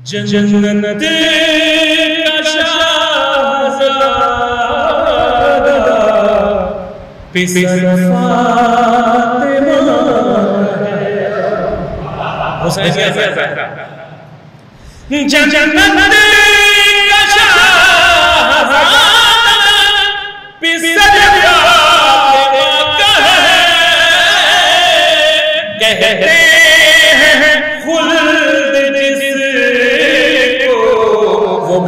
جنت کا شہزادہ پسر فاطمہ ہے حسین کیسے ہے جنت کا شہزادہ پسر فاطمہ ہے کہتے ہیں خلد جس کو وہ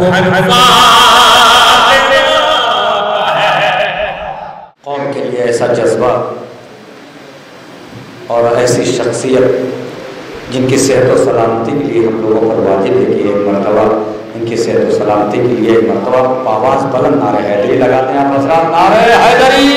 قوم کے لیے ایسا جذبہ اور ایسی شخصیت جن کی صحت و سلامتی کے لیے ہم لوگوں پر واجب ہے کہ ایک مرتبہ ان کی صحت و سلامتی کے لیے ایک مرتبہ آواز بلند نعرہ حیدری لگاتے ہیں آپ حضرات، نعرہ حیدری۔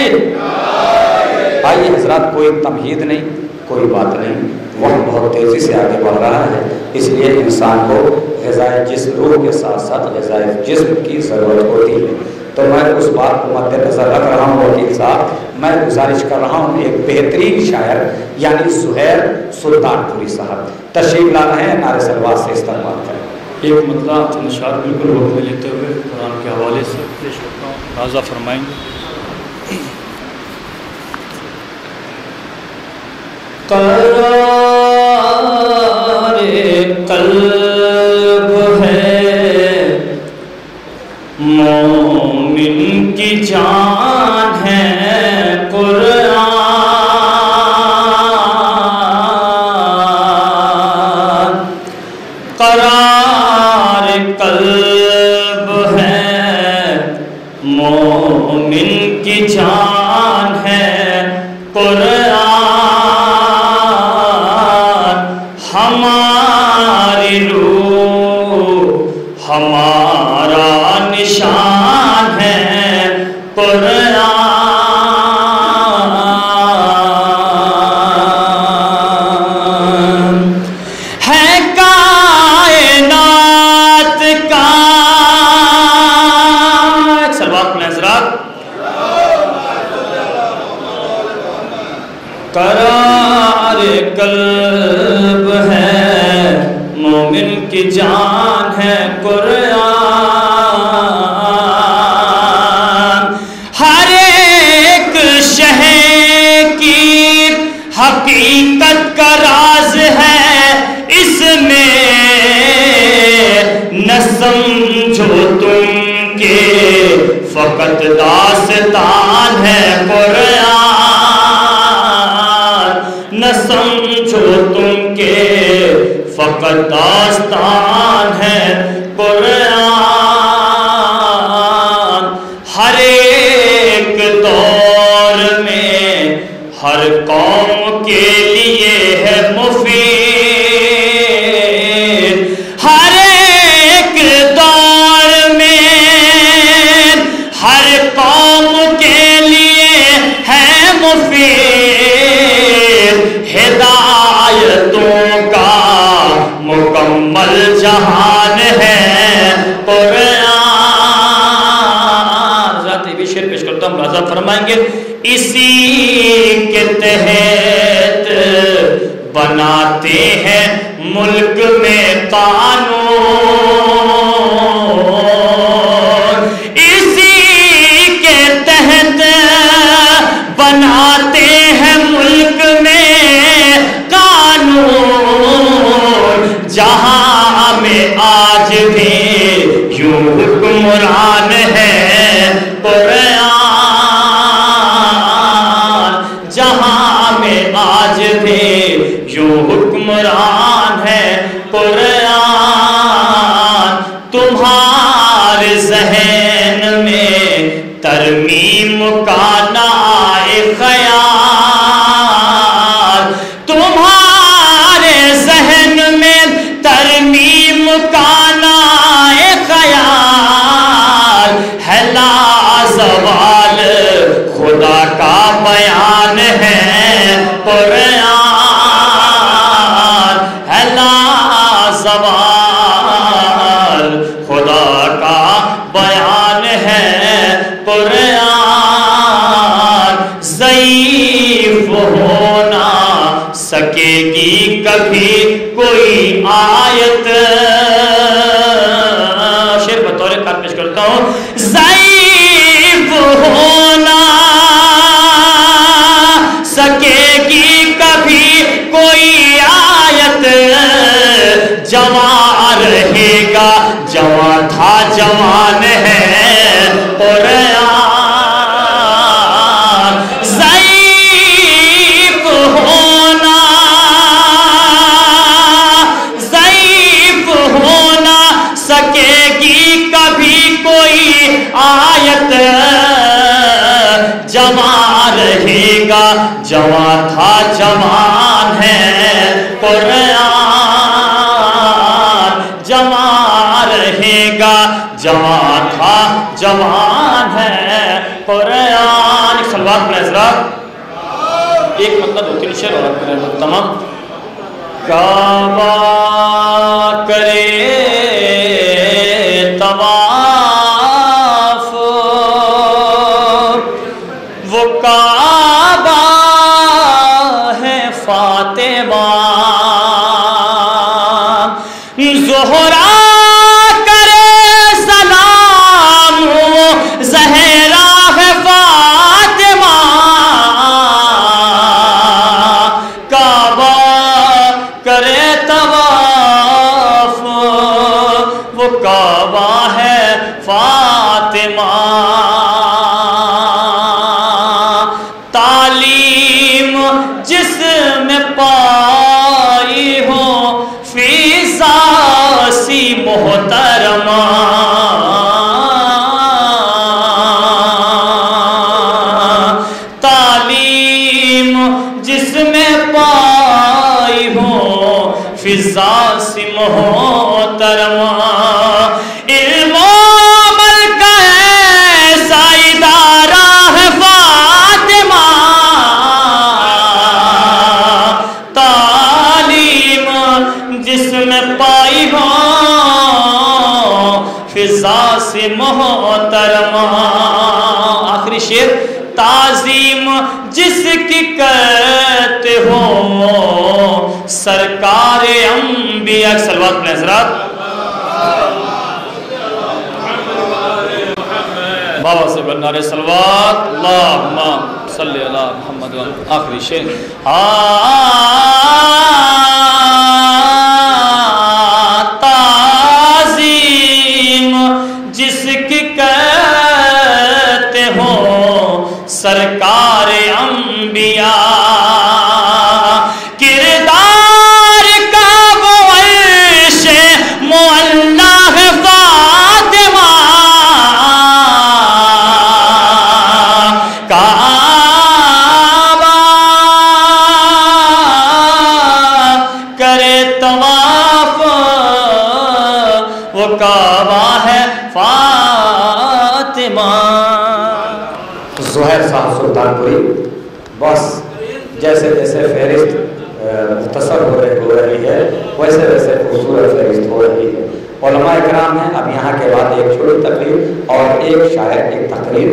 آئیے حضرات، کوئی تمہید نہیں، کوئی بات نہیں، وقت بہت تیزی سے آگے بڑھ رہا ہے، اس لیے انسان کو غذائے جسم، روح کے ساتھ ساتھ غذائے جسم کی ضرورت ہوتی ہے۔ تو میں اس بات کو مد نظر رکھ رہا ہوں وکیل صاحب، میں گزارش کر رہا ہوں ایک بہترین شاعر یعنی زہیر سلطان پوری صاحب تشریف لا رہے ہیں، نعرہ سلوات سے استقبال کریں۔ ایک مطلع چند اشعار بالکل وقت میں لیتے ہوئے قرآن کے حوالے سے پیش کرتا ہوں، راضہ فرمائیں گے۔ قرار قلب ہے مومن کی جان ہے قرآن، قرار قلب ہے مومن کی جان ہے قرآن، ہماری روح ہمارا نشان ہے قرآن، ہے کائنات کا سلوات میں حضرات، قرار قلب ہے مومن کی جان ہے قرآن، ہر ایک شے کی حقیقت کا راز ہے اس میں، نہ سمجھو تم کہ فقط داستان ہے قرآن، نہ سمجھو تم کہ فقط داستان ہے قرآن، ہر ایک دور میں ہر قوم کے لیے ہے مفید، ہر ایک دور میں ہر قوم کے لیے ہے مفید، ہدایتوں کا مکمل جہان ہے قرآن۔ ذات بھی شعر پیش کرتا ہوں، راضہ فرمائیں گے۔ اسی کے تحت بناتے ہیں ملک میں قانون، اسی کے تحت بناتے ہیں ملک میں قانون، جہاں میں آج بھی یوں حکمران ہے قرآن، جہاں میں آج بھی یوں حکمران ہے قرآن، تمہارے ذہن میں ترمیم کا نہ آئے خیال، تمہارے ذہن میں ترمیم کا نہ آئے خیال، ہے لازوال خدا کا بیان ہے قرآن، ہے لازوال خدا کا بیان ہے قرآن، ضعیف ہونا سکے گی کبھی کوئی آیت ضعیف ہو نہ سکے گی کبھی کوئی آیت، جوان رہے گا جوان تھا جوان ہے قرآن، ضعیف ہونا ہو نہ سکے گی کبھی کوئی آیت، جوان رہے گا جوان تھا جوان ہے قرآن، جوان رہے گا جوان تھا جوان ہے قرآن۔ ایک سلوات میں حضرات، ایک مطلب دو تین شعر اور کریں تمام۔ کعبہ کرے طواف، وہ کعبہ ہے فاطمہ، زہرا کرے سلام، وہ زہرا ہے فاطمہ، کعبہ کرے طواف، وہ کعبہ ہے فاطمہ، تعلیم جس میں پائی ہو فضا سی محترمہ، تعلیم جس میں پائی ہو فضا سی محترمہ، علم و عمل کا ایسا ادارہ ہے فاطمہ، تعلیم جس میں پائی ہو فضا سے محترمہ۔ آخری شعر، تعظیم جس کی کرتے ہو سرکار انبیاء، صلوات میں حضرات بابا سے بنارے صلوات، اللہم صلی اللہ محمد۔ آخری شعر، تعظیم جس کی کرتے ہو سرکار انبیاء، کردار کا وہ عرش معلا ہے فاطمہ، کعبہ کرے طواف، وہ کعبہ ہے فاطمہ۔ زہیر صاحب سلطان پوری، بس جیسے جیسے فہرست مختصر ہو رہی ہے ویسے ویسے خوبصورت فہرست ہو رہی ہے۔ علماء اکرام ہیں، اب یہاں کے بعد ایک چھوٹی تقریر اور ایک شاعر ایک تقریر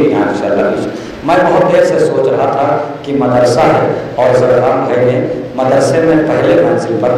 یہاں انشاءاللہ۔ میں بہت دیر سے سوچ رہا تھا کہ مدرسہ ہے اور زرحان بھائی نے مدرسے میں پہلے منزل پر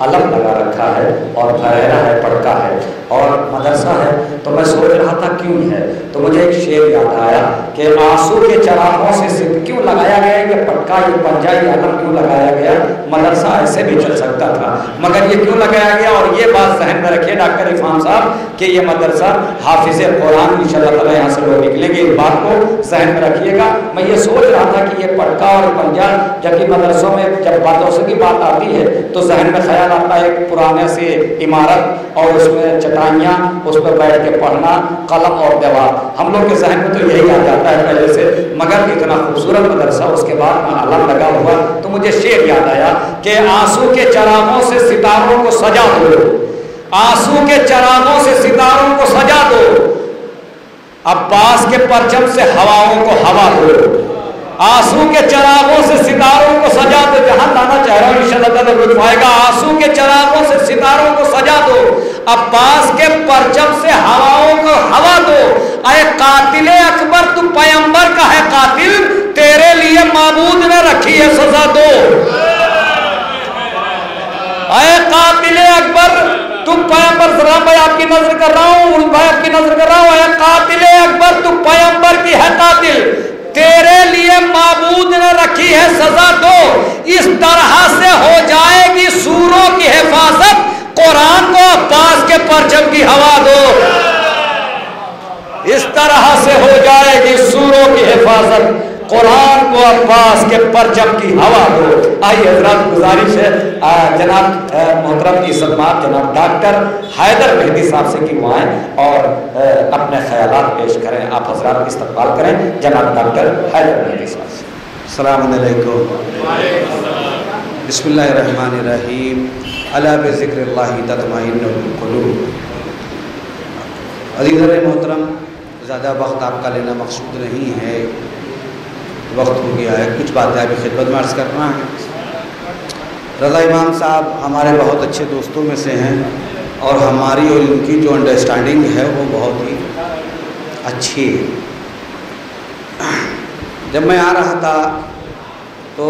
علم لگا رکھا ہے اور بھریرا ہے پڑکا ہے اور مدرسہ ہے، تو میں سوچ رہا تھا کیوں ہے، تو مجھے ایک شعر یاد آیا کہ آنسو کے چراغوں سے کیوں لگایا گیا، یہ پٹکا یہ پنجہ یہ علم کیوں لگایا گیا، مدرسہ ایسے بھی چل سکتا تھا مگر یہ کیوں لگایا گیا۔ اور یہ بات ذہن میں رکھیے ڈاکٹر عرفان صاحب کہ یہ مدرسہ حافظ قرآن انشاءاللہ تعالی یہاں سے لوگ نکلیں گے، اس بات کو ذہن میں رکھیے گا۔ میں یہ سوچ رہا تھا کہ یہ پٹکا اور پنجہ، جبکہ مدرسوں میں جب باتوں سے کی بات آتی ہے تو ذہن میں خیال آتا ہے ایک پرانے سے عمارت اور اس میں چٹائیاں، اس پہ بیٹھ کے پڑھنا، قلم اور دیوار، ہم لوگ کے ذہن میں تو یہی آ جاتا ہے پہلے سے، مگر اتنا خوبصورت مدرسہ اس کے بعد میں علم لگا ہوا تو مجھے شعر یاد آیا کہ آنسو کے چراغوں سے ستاروں کو سجا دو، آنسو کے چراغوں سے ستاروں کو سجا دو، عباس کے پرچم سے ہواؤں کو ہوا دو، آنسو کے چراغوں سے ستاروں کو سجا دو، جہاں لانا چاہ رہا ہوں انشاءاللہ تعالیٰ لطف آئے گا، آنسو کے چراغوں سے ستاروں کو سجا دو، عباس کے پرچم سے ہواؤں کو ہوا دو، اے قاتل اکبر تو پیغمبر کا ہے قاتل، تیرے لیے معبود نے رکھی ہے سزا دو، اے قاتل اکبر تم پیغمبر سلام بھائی آپ کی نظر کر رہا ہوں، اس بھائی آپ کی نظر کر رہا ہوں، اے قاتل اکبر تو پیغمبر کی ہے قاتل، تیرے لیے معبود نے رکھی ہے سزا دو، اس طرح سے ہو جائے گی سوروں کی حفاظت، قرآن کو عباس کے پرچم کی ہوا دو، اس طرح سے ہو جائے گی سوروں کی حفاظت، قرآن کو عباس کے پرچم کی ہوا دو۔ آئیے حضرات، گزارش ہے جناب محترم کی خدمات جناب ڈاکٹر حیدر مہدی صاحب سے کہ وہ آئیں اور اپنے خیالات پیش کریں، آپ حضرات استقبال کریں جناب ڈاکٹر حیدر مہدی صاحب سے۔ السلام علیکم، بسم اللہ الرحمن الرحیم، الا بذکر اللہ تطمئن القلوب۔ عزیزان محترم، زیادہ وقت آپ کا لینا مقصود نہیں ہے، وقت ہو گیا ہے، کچھ باتیں ابھی خدمت میں عرض کرنا ہے۔ رضا امام صاحب ہمارے بہت اچھے دوستوں میں سے ہیں اور ہماری اور ان کی جو انڈرسٹینڈنگ ہے وہ بہت ہی اچھی ہے۔ جب میں آ رہا تھا تو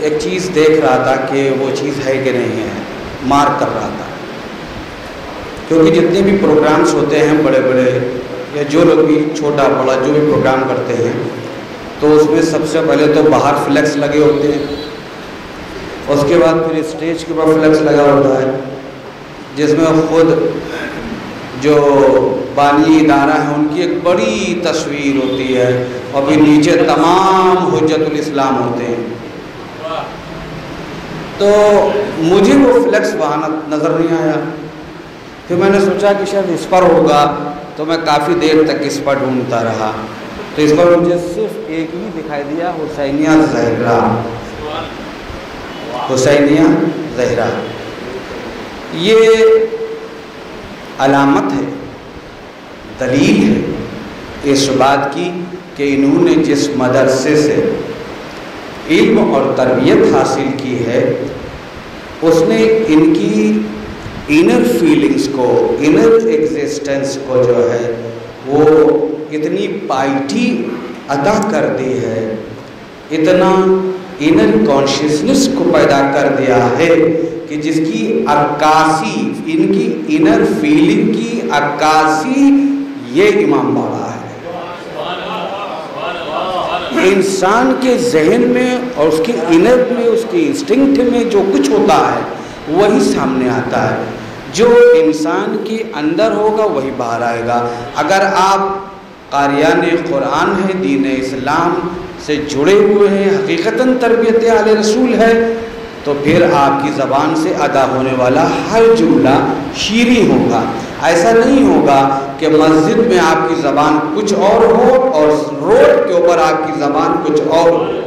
ایک چیز دیکھ رہا تھا کہ وہ چیز ہے کہ نہیں ہے، مارک کر رہا تھا، کیونکہ جتنے بھی پروگرامز ہوتے ہیں بڑے بڑے یا جو لوگ بھی چھوٹا بڑا جو بھی پروگرام کرتے ہیں تو اس میں سب سے پہلے تو باہر فلیکس لگے ہوتے ہیں، اس کے بعد پھر اسٹیج کے اوپر فلیکس لگا ہوتا ہے جس میں خود جو بانی ادارہ ہیں ان کی ایک بڑی تصویر ہوتی ہے اور پھر نیچے تمام حجت الاسلام ہوتے ہیں۔ تو مجھے وہ فلیکس وہاں نظر نہیں آیا، پھر میں نے سوچا کہ شاید اس پر ہوگا، تو میں کافی دیر تک اس پر ڈھونڈتا رہا، تو اس پر مجھے صرف ایک ہی دکھائی دیا، حسینیہ زہرا، حسینیہ زہرا۔ یہ علامت ہے، دلیل ہے اس بات کی کہ انہوں نے جس مدرسے سے علم اور تربیت حاصل کی ہے اس نے ان کی انر فیلنگز کو، انر ایگزسٹنس کو جو ہے وہ اتنی پائٹی عطا کر دی ہے، اتنا انر کانشیسنس کو پیدا کر دیا ہے کہ جس کی عکاسی، ان کی انر فیلنگ کی عکاسی یہ امام باڑہ ہے۔ انسان کے ذہن میں اور اس کی انر میں، اس کی انسٹنکٹ میں جو کچھ ہوتا ہے وہی سامنے آتا ہے، جو انسان کے اندر ہوگا وہی باہر آئے گا۔ اگر آپ قاریان قرآن ہے، دین اسلام سے جڑے ہوئے ہیں، حقیقتاً تربیت آل رسول ہے، تو پھر آپ کی زبان سے ادا ہونے والا ہر جملہ شیریں ہوگا۔ ایسا نہیں ہوگا کہ مسجد میں آپ کی زبان کچھ اور ہو اور روڈ کے اوپر آپ کی زبان کچھ اور ہو۔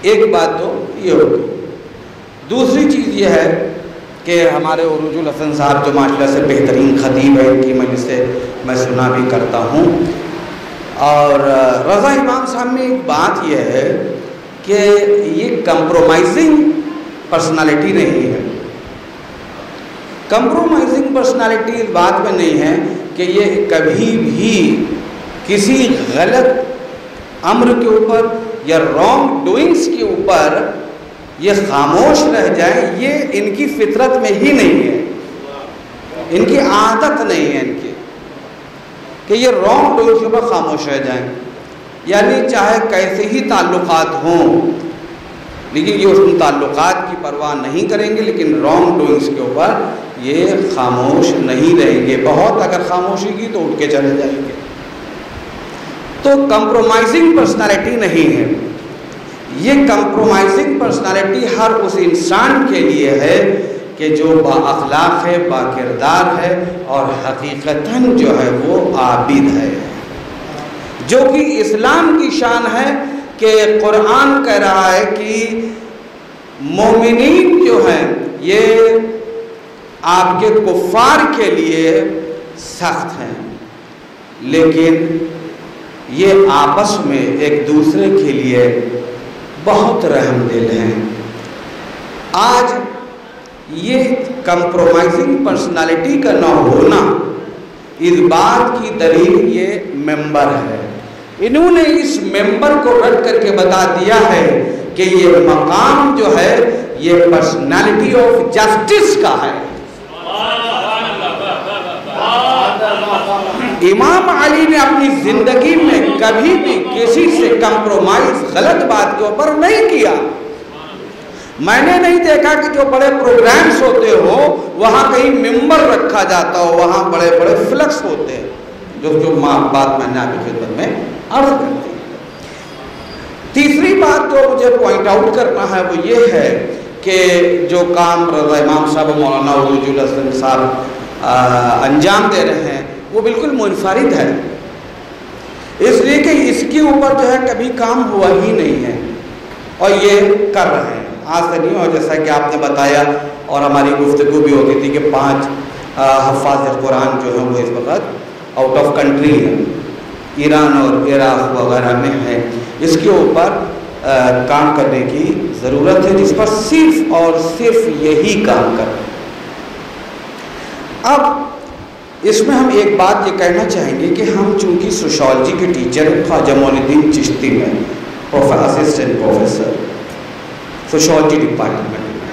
ایک بات تو یہ ہوگی۔ دوسری چیز یہ ہے کہ ہمارے عروج الحسن صاحب جو ماشاءاللہ سے بہترین خطیب ہے، ان کی مجلس سے میں سنا بھی کرتا ہوں، اور رضا امام صاحب میں ایک بات یہ ہے کہ یہ کمپرومائزنگ پرسنالٹی نہیں ہے۔ کمپرومائزنگ پرسنالٹی اس بات میں نہیں ہے کہ یہ کبھی بھی کسی غلط امر کے اوپر یا رانگ ڈوئنگز کے اوپر یہ خاموش رہ جائیں، یہ ان کی فطرت میں ہی نہیں ہے، ان کی عادت نہیں ہے ان کی کہ یہ رانگ ڈوئنگز کے اوپر خاموش رہ جائیں، یعنی چاہے کیسے ہی تعلقات ہوں لیکن یہ ان تعلقات کی پرواہ نہیں کریں گے، لیکن رانگ ڈوئنگز کے اوپر یہ خاموش نہیں رہیں گے، بہت اگر خاموشی کی تو اٹھ کے چلے جائیں گے۔ تو کمپرومائزنگ پرسنالٹی نہیں ہے، یہ کمپرومائزنگ پرسنالٹی ہر اس انسان کے لیے ہے کہ جو با اخلاق ہے، با کردار ہے اور حقیقتاً جو ہے وہ عابد ہے، جو کہ اسلام کی شان ہے کہ قرآن کہہ رہا ہے کہ مومنین جو ہیں یہ آپ کے کفار کے لیے سخت ہیں لیکن یہ آپس میں ایک دوسرے کے لیے بہت رحم دل ہیں۔ آج یہ کمپرومائزنگ پرسنالٹی کا نہ ہونا اس بات کی دلیل یہ ممبر ہے۔ انہوں نے اس ممبر کو رکھ کر کے بتا دیا ہے کہ یہ مقام جو ہے یہ پرسنالٹی آف جسٹس کا ہے، امام علی نے اپنی زندگی میں کبھی بھی کسی سے کمپرومائز غلط بات کے اوپر نہیں کیا. میں نے نہیں دیکھا کہ جو بڑے پروگرامز ہوتے ہو وہاں کہیں ممبر رکھا جاتا ہو, وہاں بڑے بڑے فلکس ہوتے ہیں, جو بات میں نے آپ کی خدمت میں عرض کر دی. تیسری بات جو مجھے پوائنٹ آؤٹ کرنا ہے وہ یہ ہے کہ جو کام رضا امام صاحب مولانا عروج الحسن صاحب انجام دے رہے ہیں وہ بالکل منفرد ہے, اس لیے کہ اس کے اوپر جو ہے کبھی کام ہوا ہی نہیں ہے اور یہ کر رہے ہیں. آج سے نہیں, اور جیسا کہ آپ نے بتایا اور ہماری گفتگو بھی ہوتی تھی کہ 5 حفاظ قرآن جو ہیں وہ اس وقت آؤٹ آف کنٹری ہیں, ایران اور عراق وغیرہ میں ہیں. اس کے اوپر کام کرنے کی ضرورت ہے جس پر صرف اور صرف یہی کام کریں. اب اس میں ہم ایک بات یہ کہنا چاہیں گے کہ ہم چونکہ سوشالوجی کے ٹیچر خواجہ معین الدین چشتی میں اسسٹنٹ پروفیسر سوشالوجی ڈپارٹمنٹ میں,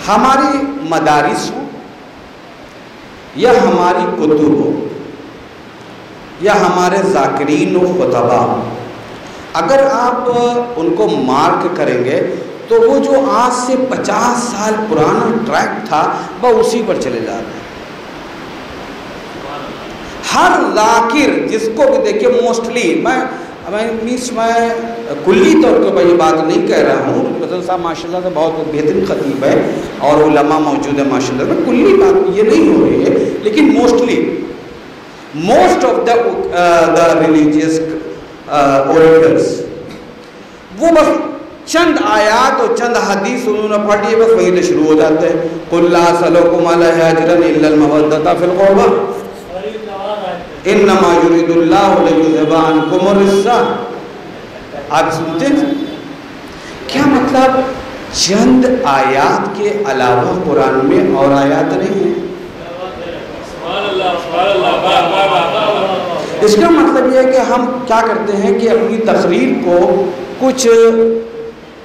ہماری مدارس ہوں یا ہماری کتب ہو یا ہمارے ذاکرین و خطبہ, اگر آپ ان کو مارک کریں گے تو وہ جو آج سے 50 سال پرانا ٹریک تھا وہ اسی پر چلے جا رہے ہیں. ہر ذاکر جس کو بھی دیکھیں, موسٹلی میں کلی طور پر یہ بات نہیں کہہ رہا ہوں, فضل صاحب ماشاء اللہ سے بہت بہترین خطیب ہے اور علماء موجود ہیں ماشاء اللہ, میں کلی بات یہ نہیں ہو رہی ہے, لیکن mostly most of the religious orators وہ بس چند آیات اور چند حدیث انہوں نے پڑھی ہے, بس وہیں سے شروع ہو جاتے ہیں. قُلْ لَا أَسْأَلُكُمْ عَلَيْهِ أَجْرًا إِلَّا الْمَوَدَّةَ فِي الْقُرْبَى إِنَّمَا يُرِيدُ اللَّهُ لِيُذْهِبَ عَنكُمُ الرِّجْسَ. آپ سنتے ہیں کیا مطلب؟ چند آیات کے علاوہ قرآن میں اور آیات نہیں ہیں. اس کا مطلب یہ ہے کہ ہم کیا کرتے ہیں کہ اپنی تقریر کو کچھ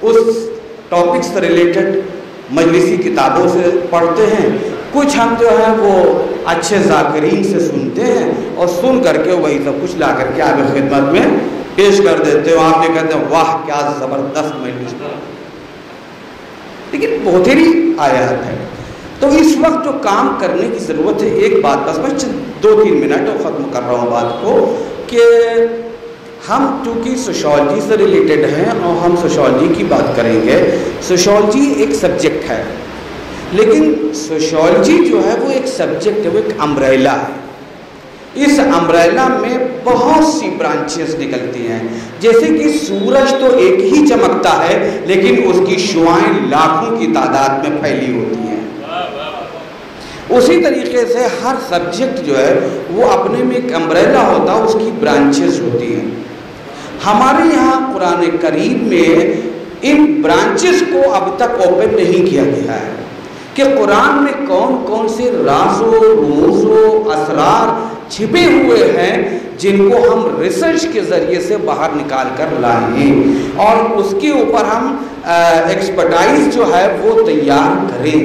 اس ٹاپک سے ریلیٹڈ مجلسی کتابوں سے پڑھتے ہیں, کچھ ہم جو ہے وہ اچھے ذاکرین سے سنتے ہیں اور سن کر کے وہی سب کچھ لا کر کے آپ کی خدمت میں پیش کر دیتے ہو. آپ یہ کہتے ہیں واہ کیا زبردست مجلس, لیکن بہتری آیات ہے. تو اس وقت جو کام کرنے کی ضرورت ہے, ایک بات بس میں 2-3 منٹ اور ختم کر رہا ہوں بات کو, کہ ہم چونکہ سوشالوجی سے ریلیٹڈ ہیں اور ہم سوشالوجی کی بات کریں گے. سوشالوجی ایک سبجیکٹ ہے, لیکن سوشالوجی جو ہے وہ ایک سبجیکٹ ہے, وہ ایک امبریلا ہے. اس امبریلا میں بہت سی برانچز نکلتی ہیں, جیسے کہ سورج تو ایک ہی چمکتا ہے لیکن اس کی شعاعیں لاکھوں کی تعداد میں پھیلی ہوتی ہیں. اسی طریقے سے ہر سبجیکٹ جو ہے وہ اپنے میں ایک امبریلا ہوتا ہے, اس کی برانچز ہوتی ہیں. ہمارے یہاں قرآن کریم میں ان برانچز کو اب تک اوپن نہیں کیا گیا ہے کہ قرآن میں کون کون سے راز و رموز و اسرار چھپے ہوئے ہیں جن کو ہم ریسرچ کے ذریعے سے باہر نکال کر لائیں اور اس کے اوپر ہم ایکسپرٹائز جو ہے وہ تیار کریں.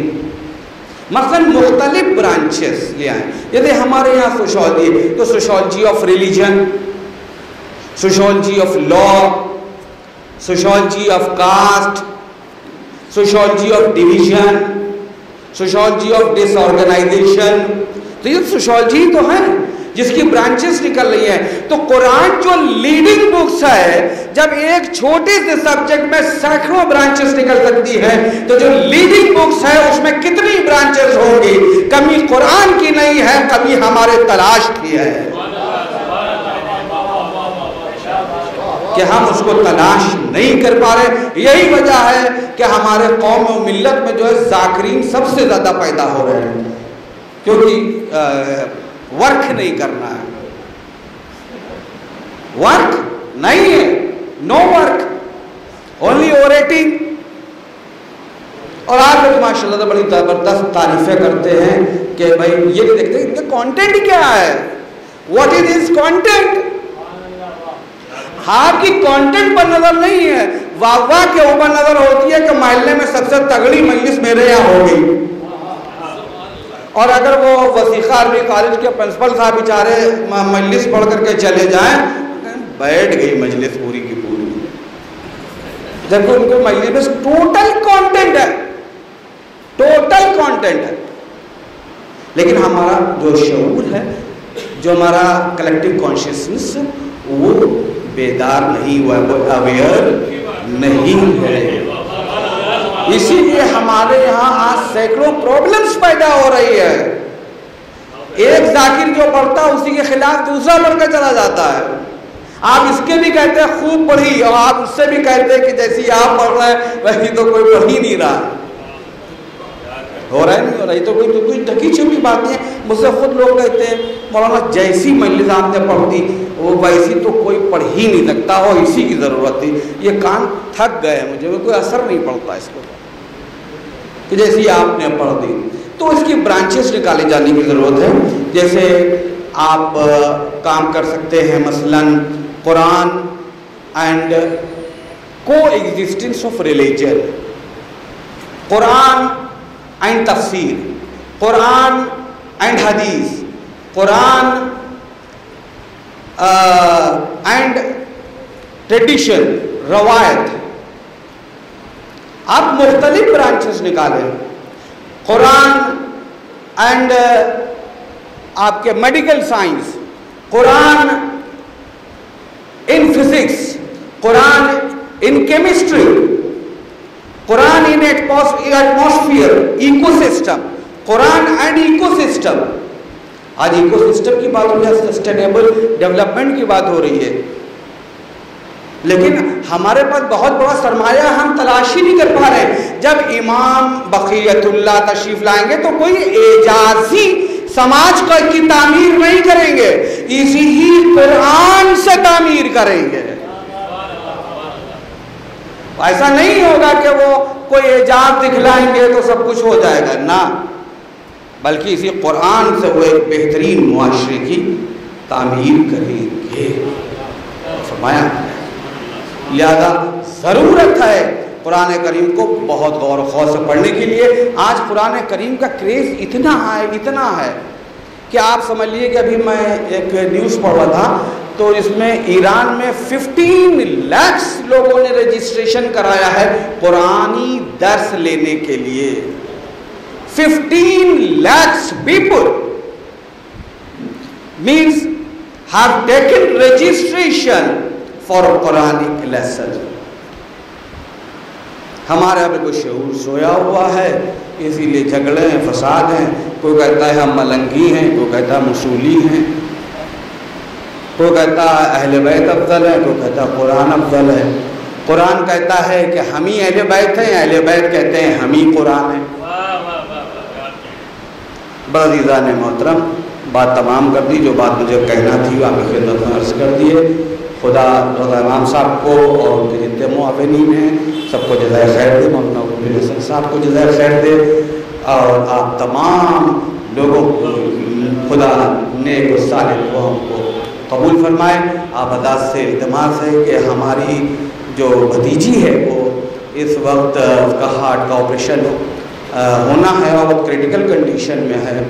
مثلا مختلف برانچز لے آئیں. جیسے ہمارے یہاں سوشالوجی, تو sociology of religion, sociology of law, sociology of caste, sociology of division, sociology of disorganisation. تو یہ سوشالوجی تو ہے جس کی برانچز نکل رہی ہیں. تو قرآن جو لیڈنگ بکس ہے, جب ایک چھوٹے سے سبجیکٹ میں سینکڑوں برانچز نکل سکتی ہیں, تو جو لیڈنگ بکس ہے اس میں کتنی برانچز ہوں گی؟ کمی قرآن کی نہیں ہے, کمی ہمارے تلاش کی ہے کہ ہم اس کو تلاش نہیں کر پا رہے. یہی وجہ ہے کہ ہمارے قوم و ملت میں جو ہے ذاکرین سب سے زیادہ پیدا ہو رہے ہیں, کیونکہ ورک نہیں کرنا ہے. ورک نہیں ہے, نو ورک, اونلی اوریٹنگ. اور آپ لوگ ماشاء اللہ بڑی زبردست تعریفیں کرتے ہیں کہ بھائی یہ دیکھتے ہیں ان کا کانٹینٹ کیا ہے, واٹ از ہز کانٹینٹ. آپ کی کانٹینٹ پر نظر نہیں ہے, واہ واہ کے اوپر نظر ہوتی ہے کہ محلے میں سب سے تگڑی مجلس میرے یہاں ہوگی. اور اگر وہ وسیقہ عربی کالج کے پرنسپل صاحب بیچارے مجلس پڑھ کر کے چلے جائیں، بیٹھ گئی مجلس پوری کی پوری، جبکہ ان کو مجلس میں ٹوٹل کانٹینٹ ہے، ٹوٹل کانٹینٹ ہے، لیکن ہمارا جو شعور ہے، جو ہمارا کلیکٹیو کانشیسنس وہ بیدار نہیں ہوا، وہ اویئر نہیں ہے. اسی لیے ہمارے یہاں آج سینکڑوں پرابلمز پیدا ہو رہی ہے. ایک ذاکر جو پڑھتا ہے اسی کے خلاف دوسرا لڑکا چلا جاتا ہے. آپ اس کے بھی کہتے ہیں خوب پڑھی، اور آپ اس سے بھی کہتے ہیں کہ جیسی آپ پڑھ رہے ہیں ویسی تو کوئی پڑھ ہی نہیں رہا. ہو رہا ہے نہیں ہو رہا، یہ تو کوئی ڈھکی چھپی بات نہیں ہے. مجھ سے خود لوگ کہتے ہیں مولانا جیسی مجلس آپ نے پڑھ دی وہ ویسی تو کوئی پڑھ ہی نہیں سکتا، اور اسی کی ضرورت تھی. یہ کان تھک گئے مجھے، کوئی اثر نہیں پڑتا اس کو کہ جیسی آپ نے پڑھ دی. تو اس کی برانچز نکالے جانے کی ضرورت ہے. جیسے آپ کام کر سکتے ہیں مثلاً قرآن اینڈ کو existence of religion, Quran and تفسیر، قرآن اینڈ حدیث، قرآن اینڈ ٹریڈیشن، روایت. آپ مختلف برانچز نکالیں. قرآن اینڈ آپ کے medical science, Quran in physics, Quran in chemistry, Quran in atmosphere, ecosystem, Quran and ecosystem. آج ایکو سسٹم کی بات ہو رہی ہے، سسٹینیبل ڈیولپمنٹ کی بات ہو رہی ہے، لیکن ہمارے پاس بہت بڑا سرمایہ ہم تلاشی نہیں کر پا رہے. جب امام بقیت اللہ تشریف لائیں گے تو کوئی اعجازی سماج کی تعمیر نہیں کریں گے، اسی ہی قرآن سے تعمیر کریں گے. ایسا نہیں ہوگا کہ وہ کوئی اعجاز دکھلائیں گے تو سب کچھ ہو جائے گا، نہ، بلکہ اسی قرآن سے وہ ایک بہترین معاشرے کی تعمیر کریں گے. فرمایا لہذا ضرورت ہے قرآن کریم کو بہت غور و خوض سے پڑھنے کے لیے. آج قرآن کریم کا کریز اتنا ہے کہ آپ سمجھ لیے کہ ابھی میں ایک نیوز پڑھ رہا تھا تو اس میں ایران میں 15 لاکھ لوگوں نے رجسٹریشن کرایا ہے قرآنی درس لینے کے لیے. 15 lakhs people means have taken registration for Quranic lesson. ہمارے یہاں پہ کوئی شعور سویا ہوا ہے، اسی لیے جھگڑے ہیں، فساد ہیں. کوئی کہتا ہے ہم ملنگی ہیں، کوئی کہتا ہے مصولی ہیں، کوئی کہتا ہے اہل بیت افضل ہے، کوئی کہتا ہے قرآن افضل ہے. قرآن کہتا ہے کہ ہم ہی اہل بیت ہیں، اہل بیت کہتے ہیں ہم ہی قرآن ہیں. عزیزان محترم، بات تمام کر دی. جو بات مجھے کہنا تھی آپ کی خدمت میں عرض کر دیے. خدا رضا امام صاحب کو اور ان کے جتنے معاونین ہیں سب کو جزائے خیر دے. مولانا عبدالعزیز حسن صاحب کو جزائے خیر دے، اور آپ تمام لوگوں کو خدا نیک و صالح دعاؤں کو قبول فرمائے. آپ حضرات سے التماس ہے کہ ہماری جو بھتیجی ہے وہ اس وقت اس کا ہارٹ کا آپریشن ہونا ہے اور وہ کریٹیکل کنڈیشن میں ہے،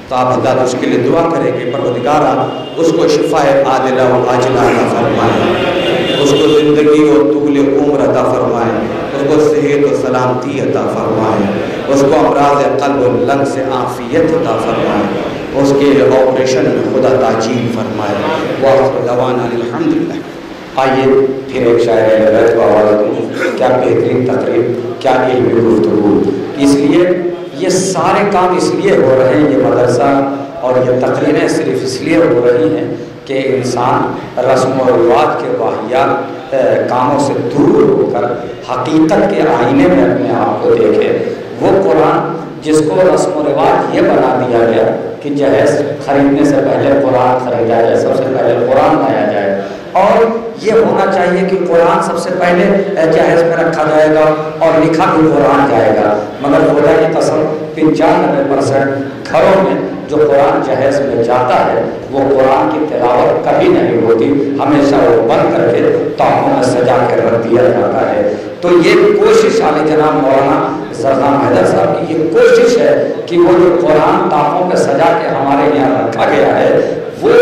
تو آپ حضرات اس کے لیے دعا کریں کہ پروردگارہ اس کو شفاء عاجلہ و عاجلہ عطا فرمائے، اس کو زندگی و طول عمر عطا فرمائے، اس کو صحت و سلامتی عطا فرمائے، اس کو امراض قلب و لنگ سے عافیت عطا فرمائے، اس کے آپریشن میں خدا تاجیل فرمائے. وآخر دعوانا الحمدللہ. آئیے پھر ایک شاعر اہل بیت کو آواز دوں. کیا بہترین تقریب، کیا علمی گفتگو. اس لیے یہ سارے کام اس لیے ہو رہے ہیں، یہ مدرسہ اور یہ تقریریں صرف اس لیے ہو رہی ہیں کہ انسان رسم و رواج کے واحیات کاموں سے دور ہو کر حقیقت کے آئینے میں اپنے آپ کو دیکھے. وہ قرآن جس کو رسم و رواج یہ بنا دیا گیا کہ جہیز خریدنے سے پہلے قرآن خریدا جائے، سب سے پہلے قرآن لایا جائے، اور یہ ہونا چاہیے کہ قرآن سب سے پہلے جہیز میں رکھا جائے گا اور لکھا بھی قرآن جائے گا. مگر خدا کی قسم 95% گھروں میں جو قرآن جہیز میں جاتا ہے وہ قرآن کی تلاوت کبھی نہیں ہوتی، ہمیشہ وہ بند کر کے تحفوں میں سجا کر رکھ دیا جاتا ہے. تو یہ کوشش عالی جناب مولانا زرخان حیدر صاحب کی یہ کوشش ہے کہ وہ جو قرآن طاقوں پہ سجا کے ہمارے یہاں رکھا گیا ہے وہ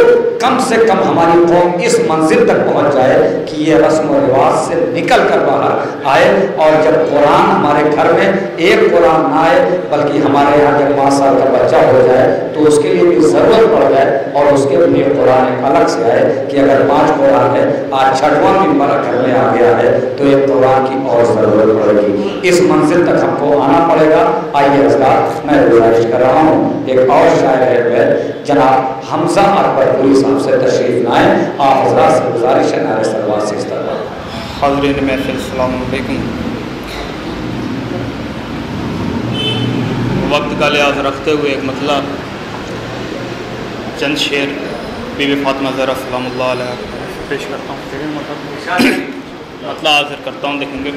کم سے کم ہماری قوم اس منزل تک پہنچ جائے کہ یہ رسم و رواج سے نکل کر باہر آئے، اور جب قرآن ہمارے گھر میں ایک قرآن نہ آئے بلکہ ہمارے یہاں جب 5 سال کا بچہ ہو جائے تو اس کے لیے بھی ضرورت پڑ جائے اور اس کے لیے قرآن ایک الگ سے آئے کہ اگر 5 قرآن ہے، آج 6واں بھی ہمارا گھر میں آ گیا ہے تو ایک قرآن کی اور ضرورت پڑے گی۔ اس منزل تک ہم کو آنا پڑے گا۔ آئیے حضرات، میں گزارش کر رہا ہوں ایک اور شاعر ہے جناب حمزہ اکبر پوری صاحب سے تشریف لائیں، آپ حضرات سے گزارش ہے نعرہ سلوات سے استقبال۔ حاضرین محفل السلام علیکم۔ وقت کا لحاظ رکھتے ہوئے ایک مطلع چند شعر بی بی فاطمہ زہرا سلام اللہ علیہ پیش کرتا ہوں، مطلع حاضر کرتا ہوں، دیکھیں گے۔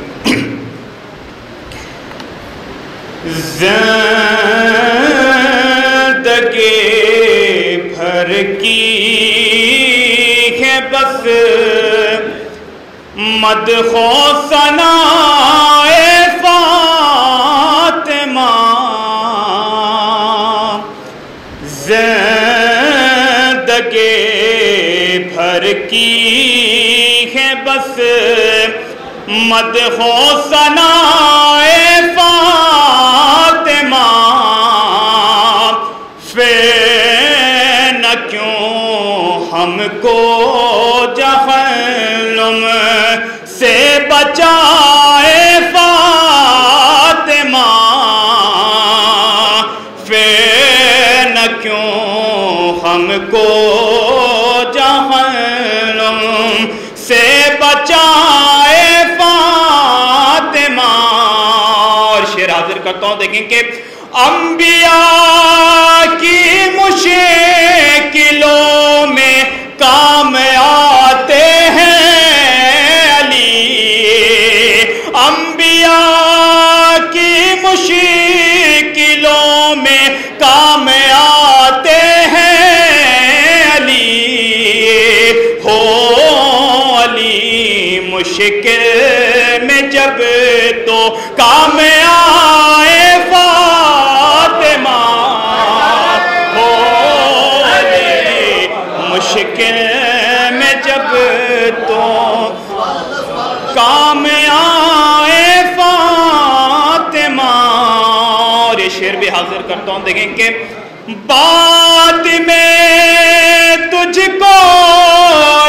زندگی بھر کی ہے بس مدح و ثناء فاطمہ، زندگی بھر کی ہے بس مدح و ثناء فاطمہ، نہ کیوں ہم کو جہنم سے بچائے فاطمہ، نہ کیوں ہم کو جہنم سے بچائے فاطمہ۔ اور شعر حاضر کرتا ہوں، دیکھیں کہ انبیاء کی مشکلوں میں کام آتے ہیں علی، انبیاء کی مشکلوں میں کام آتے ہیں علی، ہو علی مشکل میں جب تو کام آئے فاطمہ، ہو علی مشکل میں جب تو کام آئے فاطمہ۔ اور یہ شعر بھی حاضر کرتا ہوں، دیکھیں کہ بعد میں تجھ کو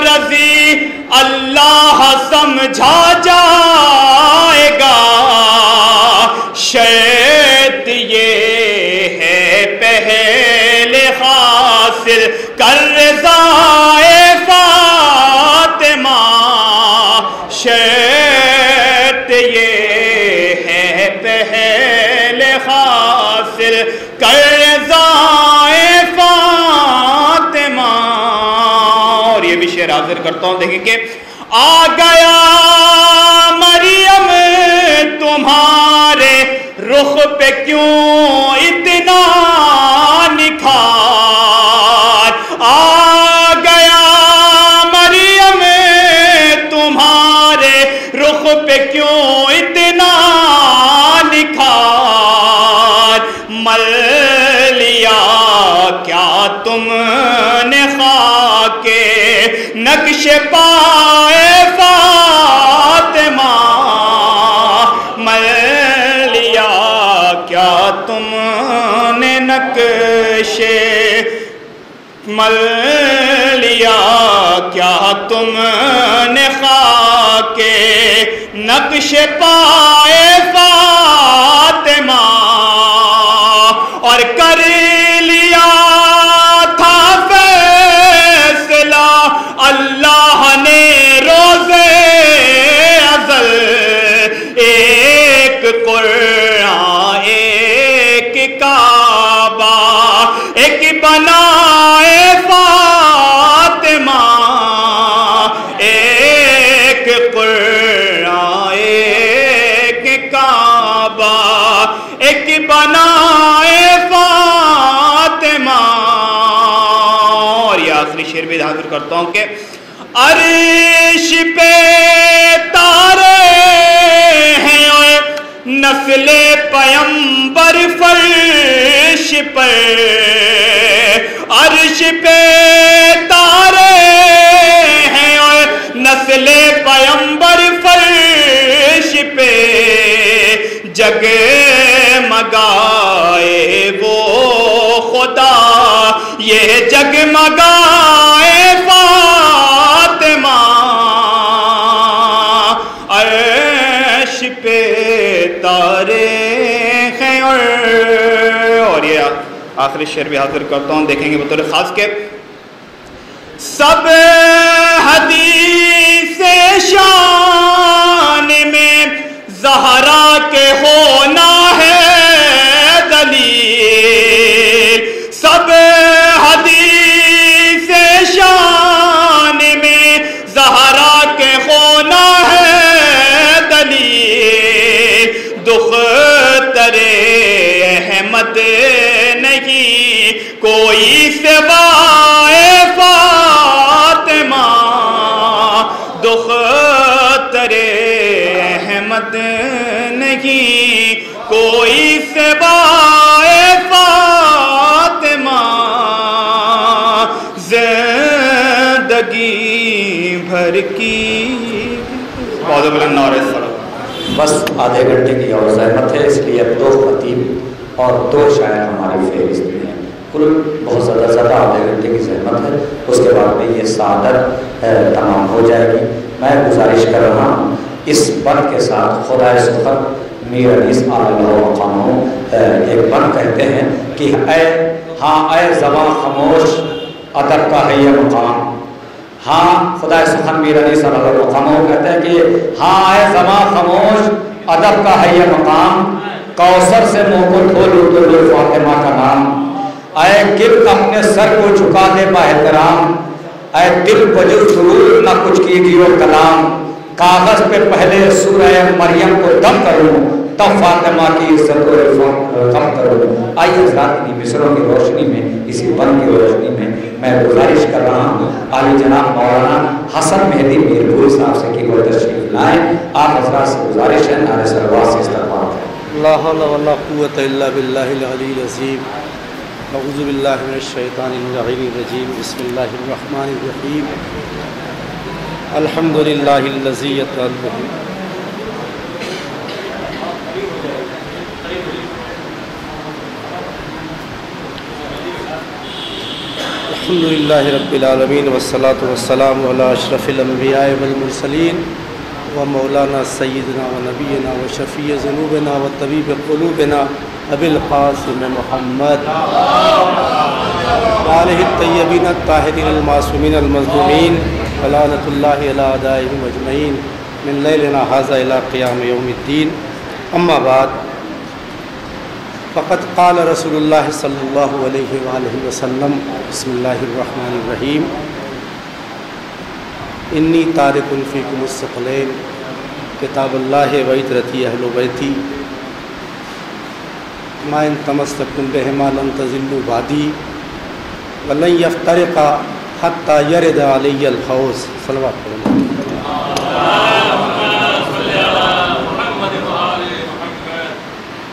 رضی اللہ سمجھا جائے گا، شرط یہ ہے پہلے حاصل کر رضائے فاطمہ، شرط یہ ہے پہلے حاصل کر رضائے فاطمہ۔ اور یہ بھی شعر حاضر کرتا ہوں، دیکھیں کہ آ گیا مریم تمہارے رخ پہ کیوں اتنا نکھار، آ گیا مریم تمہارے رخ پہ کیوں اتنا نکھار، مل لیا کیا تم نے خاک نقش پائے فاطمہ، مل لیا کیا تم نے نقش، مل لیا کیا تم نے خاک نقش پائے فاطمہ، اور کر لیا تھا فیصلہ اللہ نے روزے ازل، ایک قرآن ایک کعبہ ایک بنائے فاطمہ، ایک قرآن ایک کعبہ ایک بنائے فاطمہ۔ اور یہ آخری شعر بھی حاضر کرتا ہوں کہ عرش پہ تارے ہیں اور نسل پیمبر فرش پر عرش پہ تارے ہیں اور نسل پیمبر فرش پہ جگمگائے وہ خدا یہ جگمگائے فاطمہ عرش پہ تارے ہیں اور یہ آخری شعر بھی حاضر کرتا ہوں، دیکھیں گے بطور خاص کے سب حدیث شان میں زہرا کے ہونا ہے دلیل، سب حدیث شان میں زہرا کے ہونا ہے دلیل، دختر احمد نہیں کوئی سوائے فاطمہ، دختر احمد نہیں کوئی سوائے فاطمہ، زندگی بھر کی بس آدھے گھنٹے کی اور زحمت ہے، اس لیے اب 2 خطیب اور 2 شاعر ہماری فہرست میں ہیں، کل بہت زیادہ آدھے گھنٹے کی زحمت ہے، اس کے بعد میں یہ سعادت تمام ہو جائے گی۔ میں گزارش کر رہا ہوں اس بند کے ساتھ خدائے سخن میر انیس علیہ وسلم ایک بند کہتے ہیں کہ اے زبان خاموش ادب کا ہے یہ مقام، ہاں خدائے سخن میر انیس علیہ وسلم کہتے ہیں کہ ہاں اے زبان خاموش ادب کا ہے یہ مقام، کوثر سے منہ کو دھو لو فاطمہ کا نام، اے گرد اپنے سر کو جھکا دے با احترام، اے دل بجو سرور نہ کچھ کیجیے کلام، کاغذ پہ پہلے سورہ مریم کو دم کروں تب فاطمہ کی عزت و کم کروں۔ آئیے حضرات انہی مصروں کی روشنی میں، اسی بند کی روشنی میں گزارش کر رہا ہوں عالی جناب مولانا حسن مہدی میرپوری صاحب سے کہ وہ تشریف لائیں۔ آپ حضرات سے گزارش ہے نعرہ صلوات سے استقبال کریں۔ لا حول ولا قوة الا باللہ العلی العظیم، اعوذ باللہ من الشیطان اللعین الرجیم، بسم اللہ الرحمن الرحیم، الحمدللہ الذی یتعلق الحمدللہ رب العالمین والصلاة والسلام علی اشرف الانبیاء والمرسلین ومولانا سیدنا و نبینا و شفیع ذنوبنا و طبیب قلوبنا ابی القاسم محمد آلہ الطیبین الطاہرین المعصومین المظلومین ولعنۃ اللہ علی اعدائہم اجمعین من لیلنا ھذا الی قیام یوم الدین، اما بعد فقد قال رسول اللہ صلی اللہ علیہ وآلہ وسلم، بسم اللہ الرحمن الرحیم، انی تارک فیکم الثقلین کتاب اللہ و عترتی اہل بیتی ما ان تمسکتم بہما لن تضلوا بعدی ولن یفترقا حتی یرد علی الحوض۔ صلوات پڑھیں۔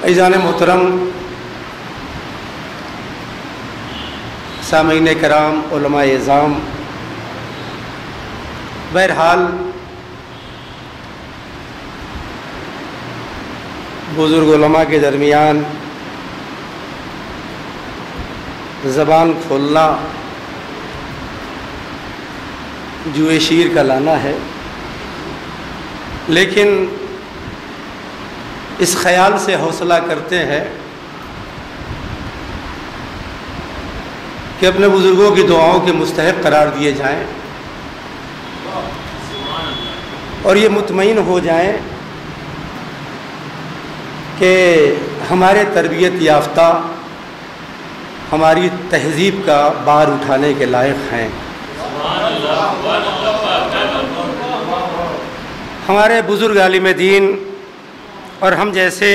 عزیزان محترم، سامعین کرام، علماء اعظام، بہرحال بزرگ علماء کے درمیان زبان کھولنا جوئے شیر کا لانا ہے، لیکن اس خیال سے حوصلہ کرتے ہیں کہ اپنے بزرگوں کی دعاؤں کے مستحق قرار دیے جائیں اور یہ مطمئن ہو جائیں کہ ہمارے تربیت یافتہ ہماری تہذیب کا بار اٹھانے کے لائق ہیں۔ ہمارے بزرگ عالم دین اور ہم جیسے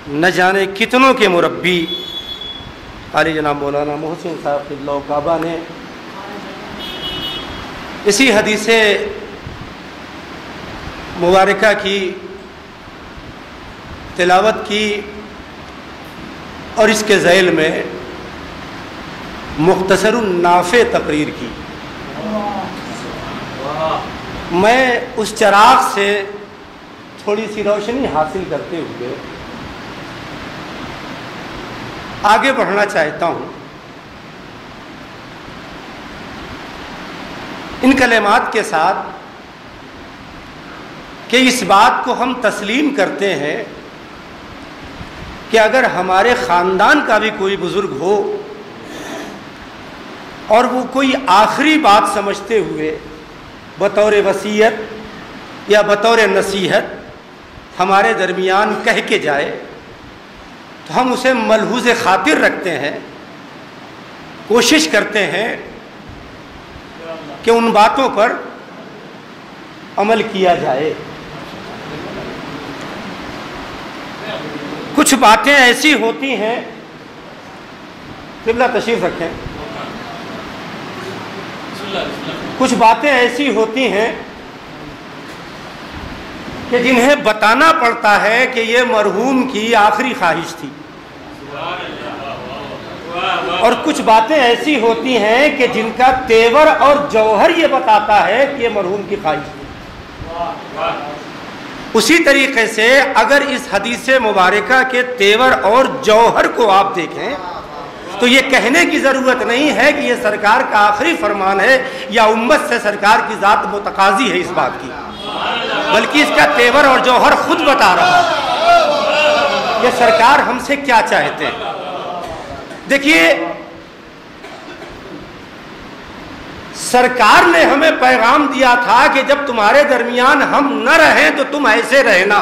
نہ جانے کتنوں کے مربی عالی جناب مولانا محسن صاحب فضلہ و کعبہ نے اسی حدیث مبارکہ کی تلاوت کی اور اس کے ذیل میں مختصر النافع تقریر کی. میں اس چراغ سے تھوڑی سی روشنی حاصل کرتے ہوئے آگے بڑھنا چاہتا ہوں. ان کلمات کے ساتھ کہ اس بات کو ہم تسلیم کرتے ہیں کہ اگر ہمارے خاندان کا بھی کوئی بزرگ ہو اور وہ کوئی آخری بات سمجھتے ہوئے بطور وصیت یا بطور نصیحت ہمارے درمیان کہہ کے جائے تو ہم اسے ملحوظ خاطر رکھتے ہیں، کوشش کرتے ہیں کہ ان باتوں پر عمل کیا جائے. کچھ باتیں ایسی ہوتی ہیں، قبلہ تشریف رکھیں، کچھ باتیں ایسی ہوتی ہیں کہ جنہیں بتانا پڑتا ہے کہ یہ مرحوم کی آخری خواہش تھی، اور کچھ باتیں ایسی ہوتی ہیں کہ جن کا تیور اور جوہر یہ بتاتا ہے کہ یہ مرحوم کی خواہش تھی. اسی طریقے سے اگر اس حدیث مبارکہ کے تیور اور جوہر کو آپ دیکھیں تو یہ کہنے کی ضرورت نہیں ہے کہ یہ سرکار کا آخری فرمان ہے یا امت سے سرکار کی ذات متقاضی ہے اس بات کی، بلکہ اس کا تیور اور جوہر خود بتا رہا ہے کہ سرکار ہم سے کیا چاہتے ہیں. دیکھیے، سرکار نے ہمیں پیغام دیا تھا کہ جب تمہارے درمیان ہم نہ رہیں تو تم ایسے رہنا،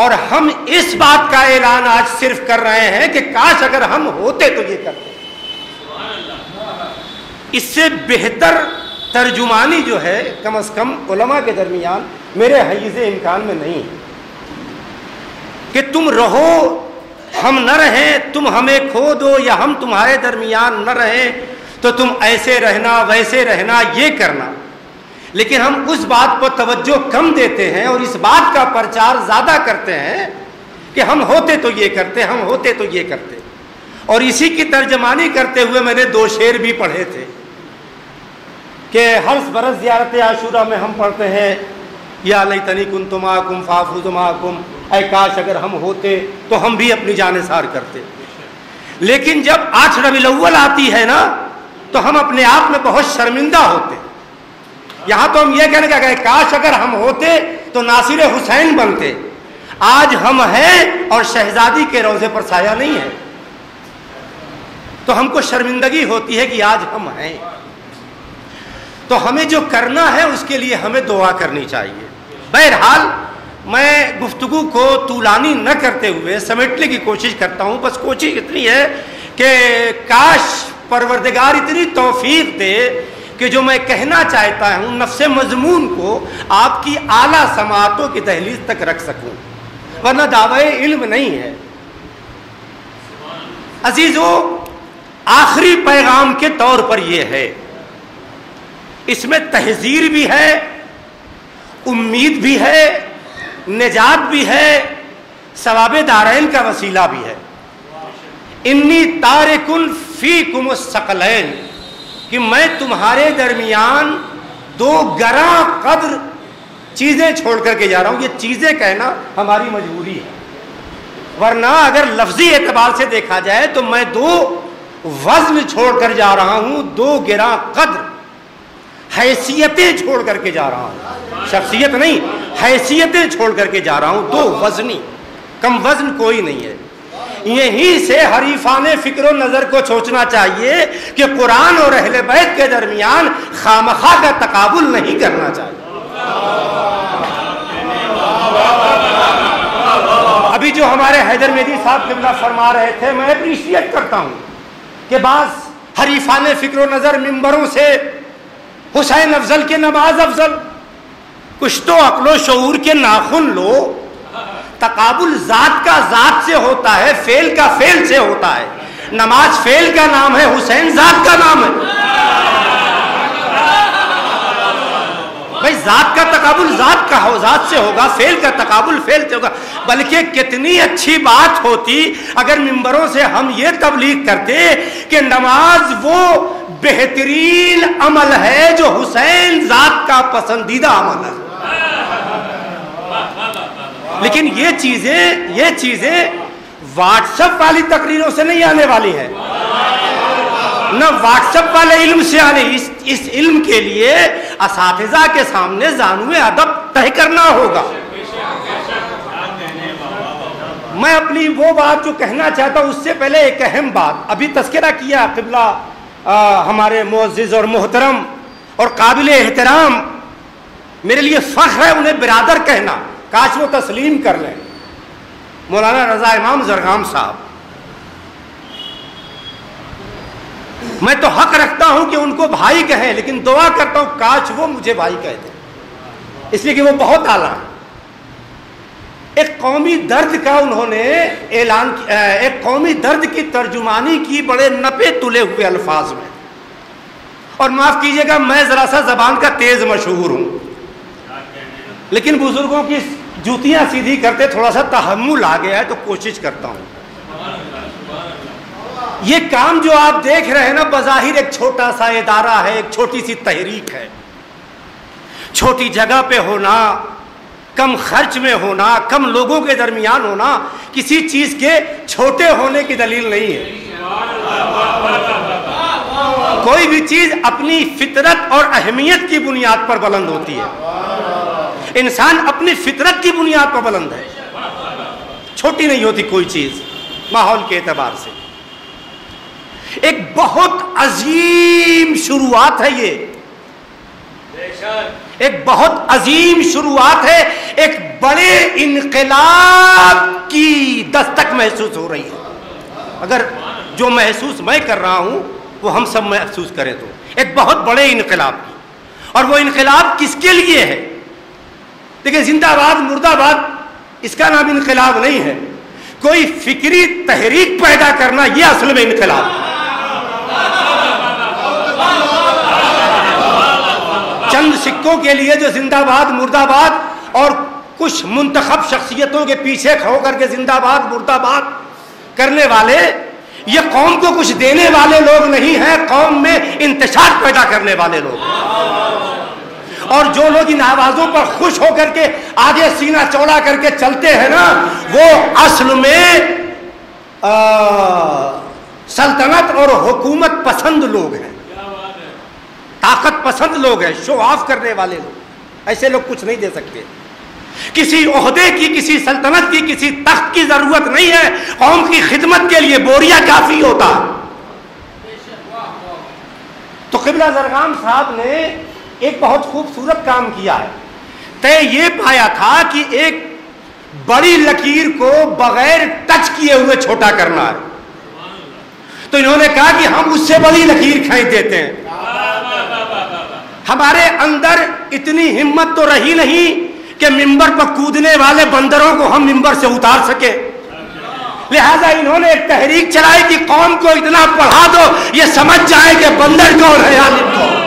اور ہم اس بات کا اعلان آج صرف کر رہے ہیں کہ کاش اگر ہم ہوتے تو یہ کرتے. اس سے بہتر ترجمانی جو ہے کم از کم علماء کے درمیان میرے حیز امکان میں نہیں ہے کہ تم رہو ہم نہ رہیں، تم ہمیں کھو دو یا ہم تمہارے درمیان نہ رہیں تو تم ایسے رہنا ویسے رہنا یہ کرنا. لیکن ہم اس بات پر توجہ کم دیتے ہیں اور اس بات کا پرچار زیادہ کرتے ہیں کہ ہم ہوتے تو یہ کرتے، ہم ہوتے تو یہ کرتے. اور اسی کی ترجمانی کرتے ہوئے میں نے 2 شعر بھی پڑھے تھے کہ ہر برس زیارت عاشورہ میں ہم پڑھتے ہیں یا لیتنی کنت معکم فافوز معکم، اے کاش اگر ہم ہوتے تو ہم بھی اپنی جان نثار کرتے. لیکن جب 8 ربیع الاول آتی ہے نا تو ہم اپنے آپ میں بہت شرمندہ ہوتے. یہاں تو ہم یہ کہنے کا کہ کاش اگر ہم ہوتے تو ناصر حسین بنتے. آج ہم ہیں اور شہزادی کے روضے پر سایہ نہیں ہے تو ہم کو شرمندگی ہوتی ہے کہ آج ہم ہیں. تو ہمیں جو کرنا ہے اس کے لیے ہمیں دعا کرنی چاہیے. بہرحال میں گفتگو کو طولانی نہ کرتے ہوئے سمیٹنے کی کوشش کرتا ہوں. بس کوشش اتنی ہے کہ کاش پروردگار اتنی توفیق دے کہ جو میں کہنا چاہتا ہوں نفس مضمون کو آپ کی اعلیٰ سماعتوں کی دہلیز تک رکھ سکوں، ورنہ دعوی علم نہیں ہے. عزیزو، آخری پیغام کے طور پر یہ ہے، اس میں تحذیر بھی ہے، امید بھی ہے، نجات بھی ہے، ثواب دارین کا وسیلہ بھی ہے. انی تارکن فیکم الثقلین، کہ میں تمہارے درمیان 2 گراں قدر چیزیں چھوڑ کر کے جا رہا ہوں. یہ چیزیں کہنا ہماری مجبوری ہے، ورنہ اگر لفظی اعتبار سے دیکھا جائے تو میں 2 وزن چھوڑ کر جا رہا ہوں، 2 گراں قدر حیثیتیں چھوڑ کر کے جا رہا ہوں. شخصیت نہیں، حیثیتیں چھوڑ کر کے جا رہا ہوں. 2 وزنی، کم وزن کوئی نہیں ہے. یہی سے حریفان فکر و نظر کو سوچنا چاہیے کہ قرآن اور اہل بیت کے درمیان خامخواہ کا تقابل نہیں کرنا چاہیے. ابھی جو ہمارے حیدر مہدی صاحب قبلہ فرما رہے تھے، میں اپریشیٹ کرتا ہوں کہ بعض حریفان فکر و نظر ممبروں سے حسین افضل کے نماز افضل، کچھ تو عقل و شعور کے ناخن لو. تقابل ذات کا ذات سے ہوتا ہے، فعل کا فعل سے ہوتا ہے. نماز فعل کا نام ہے، حسین ذات کا نام ہے. بھائی ذات کا تقابل ذات کا ہو ذات سے ہوگا، فعل کا تقابل فعل سے ہوگا. بلکہ کتنی اچھی بات ہوتی اگر ممبروں سے ہم یہ تبلیغ کرتے کہ نماز وہ بہترین عمل ہے جو حسین ذات کا پسندیدہ عمل ہے. لیکن یہ چیزیں واٹس ایپ والی تقریروں سے نہیں آنے والی ہیں، نہ واٹس ایپ والے علم سے آنے. اس علم کے لیے اساتذہ کے سامنے زانوے ادب طے کرنا ہوگا. میں اپنی وہ بات جو کہنا چاہتا ہوں اس سے پہلے ایک اہم بات ابھی تذکرہ کیا قبلہ ہمارے معزز اور محترم اور قابل احترام، میرے لیے فخر ہے انہیں برادر کہنا، کاش وہ تسلیم کر لیں، مولانا رضا امام زرغام صاحب. میں تو حق رکھتا ہوں کہ ان کو بھائی کہیں، لیکن دعا کرتا ہوں کاش وہ مجھے بھائی کہہ دیں، اس لیے کہ وہ بہت اعلیٰ ہیں. ایک قومی درد کا انہوں نے اعلان کیا، ایک قومی درد کی ترجمانی کی بڑے نپے تلے ہوئے الفاظ میں. اور معاف کیجئے گا میں ذرا سا زبان کا تیز مشہور ہوں، لیکن بزرگوں کی جوتیاں سیدھی کرتے تھوڑا سا تحمل آ گیا ہے تو کوشش کرتا ہوں. یہ کام جو آپ دیکھ رہے ہیں نا، بظاہر ایک چھوٹا سا ادارہ ہے، ایک چھوٹی سی تحریک ہے. چھوٹی جگہ پہ ہونا، کم خرچ میں ہونا، کم لوگوں کے درمیان ہونا کسی چیز کے چھوٹے ہونے کی دلیل نہیں ہے. کوئی بھی چیز اپنی فطرت اور اہمیت کی بنیاد پر بلند ہوتی ہے. انسان اپنی فطرت کی بنیاد پر بلند ہے، چھوٹی نہیں ہوتی کوئی چیز ماحول کے اعتبار سے. ایک بہت عظیم شروعات ہے، یہ ایک بہت عظیم شروعات ہے، ایک بڑے انقلاب کی دستک محسوس ہو رہی ہے. اگر جو محسوس میں کر رہا ہوں وہ ہم سب محسوس کریں تو ایک بہت بڑے انقلاب کی. اور وہ انقلاب کس کے لیے ہے؟ دیکھیں، زندہ باد مردہ باد اس کا نام انقلاب نہیں ہے. کوئی فکری تحریک پیدا کرنا یہ اصل میں انقلاب ہے. چند سکوں کے لیے جو زندہ باد مردہ باد اور کچھ منتخب شخصیتوں کے پیچھے کھڑو کر کے زندہ باد مردہ باد کرنے والے، یہ قوم کو کچھ دینے والے لوگ نہیں ہیں، قوم میں انتشار پیدا کرنے والے لوگ. اور جو لوگ ان آوازوں پر خوش ہو کر کے آگے سینہ چوڑا کر کے چلتے ہیں نا، وہ اصل میں سلطنت اور حکومت پسند لوگ ہیں، طاقت پسند لوگ ہیں، شو آف کرنے والے لوگ. ایسے لوگ کچھ نہیں دے سکتے. کسی عہدے کی، کسی سلطنت کی، کسی تخت کی ضرورت نہیں ہے. قوم کی خدمت کے لیے بوریا کافی ہوتا. تو قبلہ زرغام صاحب نے ایک بہت خوبصورت کام کیا ہے. طے یہ پایا تھا کہ ایک بڑی لکیر کو بغیر ٹچ کیے ہوئے چھوٹا کرنا ہے. تو انہوں نے کہا کہ ہم اس سے بڑی لکیر کھینچ دیتے ہیں. ہمارے اندر اتنی ہمت تو رہی نہیں کہ ممبر پر کودنے والے بندروں کو ہم ممبر سے اتار سکے. لہذا انہوں نے ایک تحریک چلائی کہ قوم کو اتنا پڑھا دو یہ سمجھ جائے کہ بندر کون ہے عالم کون.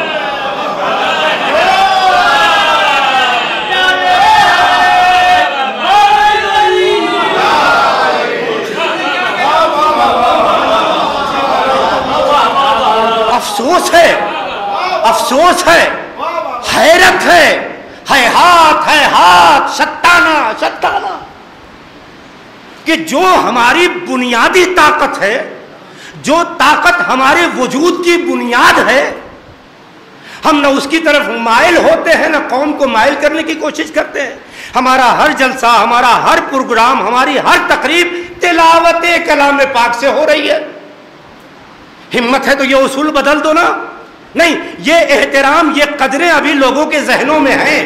افسوس ہے، حیرت ہے ہاتھ شتانہ کہ جو ہماری بنیادی طاقت ہے، جو طاقت ہمارے وجود کی بنیاد ہے، ہم نہ اس کی طرف مائل ہوتے ہیں نہ قوم کو مائل کرنے کی کوشش کرتے ہیں. ہمارا ہر جلسہ، ہمارا ہر پروگرام، ہماری ہر تقریب تلاوت کلام پاک سے ہو رہی ہے. ہمت ہے تو یہ اصول بدل دو نا. نہیں، یہ احترام، یہ قدریں ابھی لوگوں کے ذہنوں میں ہیں،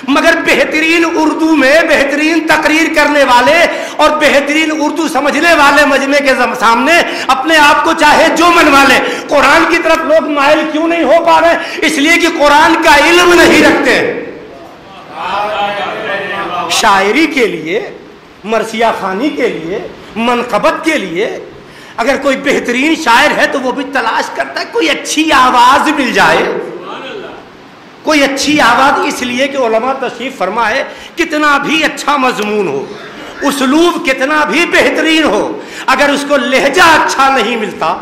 مگر بہترین اردو میں بہترین تقریر کرنے والے اور بہترین اردو سمجھنے والے مجمع کے سامنے اپنے آپ کو چاہے جو منوا لیں. قرآن کی طرف لوگ مائل کیوں نہیں ہو پا رہے؟ اس لیے کہ قرآن کا علم نہیں رکھتے. شاعری کے لیے، مرثیہ خوانی کے لیے، منقبت کے لیے اگر کوئی بہترین شاعر ہے تو وہ بھی تلاش کرتا ہے کوئی اچھی آواز مل جائے. کوئی اچھی آواز اس لیے کہ علماء تشریف فرما ہے کتنا بھی اچھا مضمون ہو، اسلوب کتنا بھی بہترین ہو، اگر اس کو لہجہ اچھا نہیں ملتا،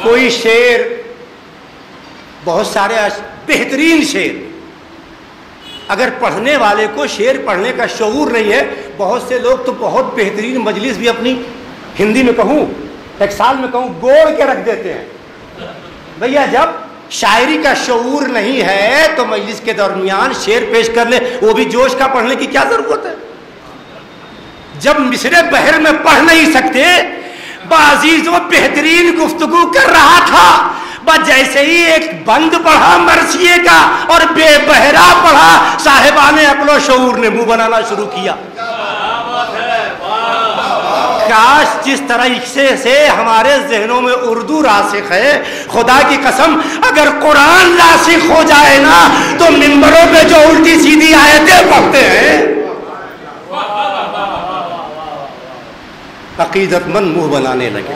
کوئی شعر، بہت سارے بہترین شعر، اگر پڑھنے والے کو شعر پڑھنے کا شعور نہیں ہے، بہت سے لوگ تو بہت بہترین مجلس بھی اپنی ہندی میں کہوں، ٹیکسال میں کہوں، گوڑ کے رکھ دیتے ہیں۔ بھیا جب شاعری کا شعور نہیں ہے تو مجلس کے درمیان شعر پیش کر لے، وہ بھی جوش کا پڑھنے کی کیا ضرورت ہے؟ جب مصرع بحر میں پڑھ نہیں سکتے، بعزیز وہ بہترین گفتگو کر رہا تھا، بس جیسے ہی ایک بند پڑھا مرثیے کا اور بے بہرا پڑھا، صاحبان عقل و شعور نے منہ بنانا شروع کیا۔ کاش جس طریقے سے ہمارے ذہنوں میں اردو راسخ ہے، خدا کی قسم اگر قرآن راسخ ہو جائے نا تو منبروں پہ جو الٹی سیدھی آیتیں پڑھتے ہیں عقیدت مند منہ بنانے لگے۔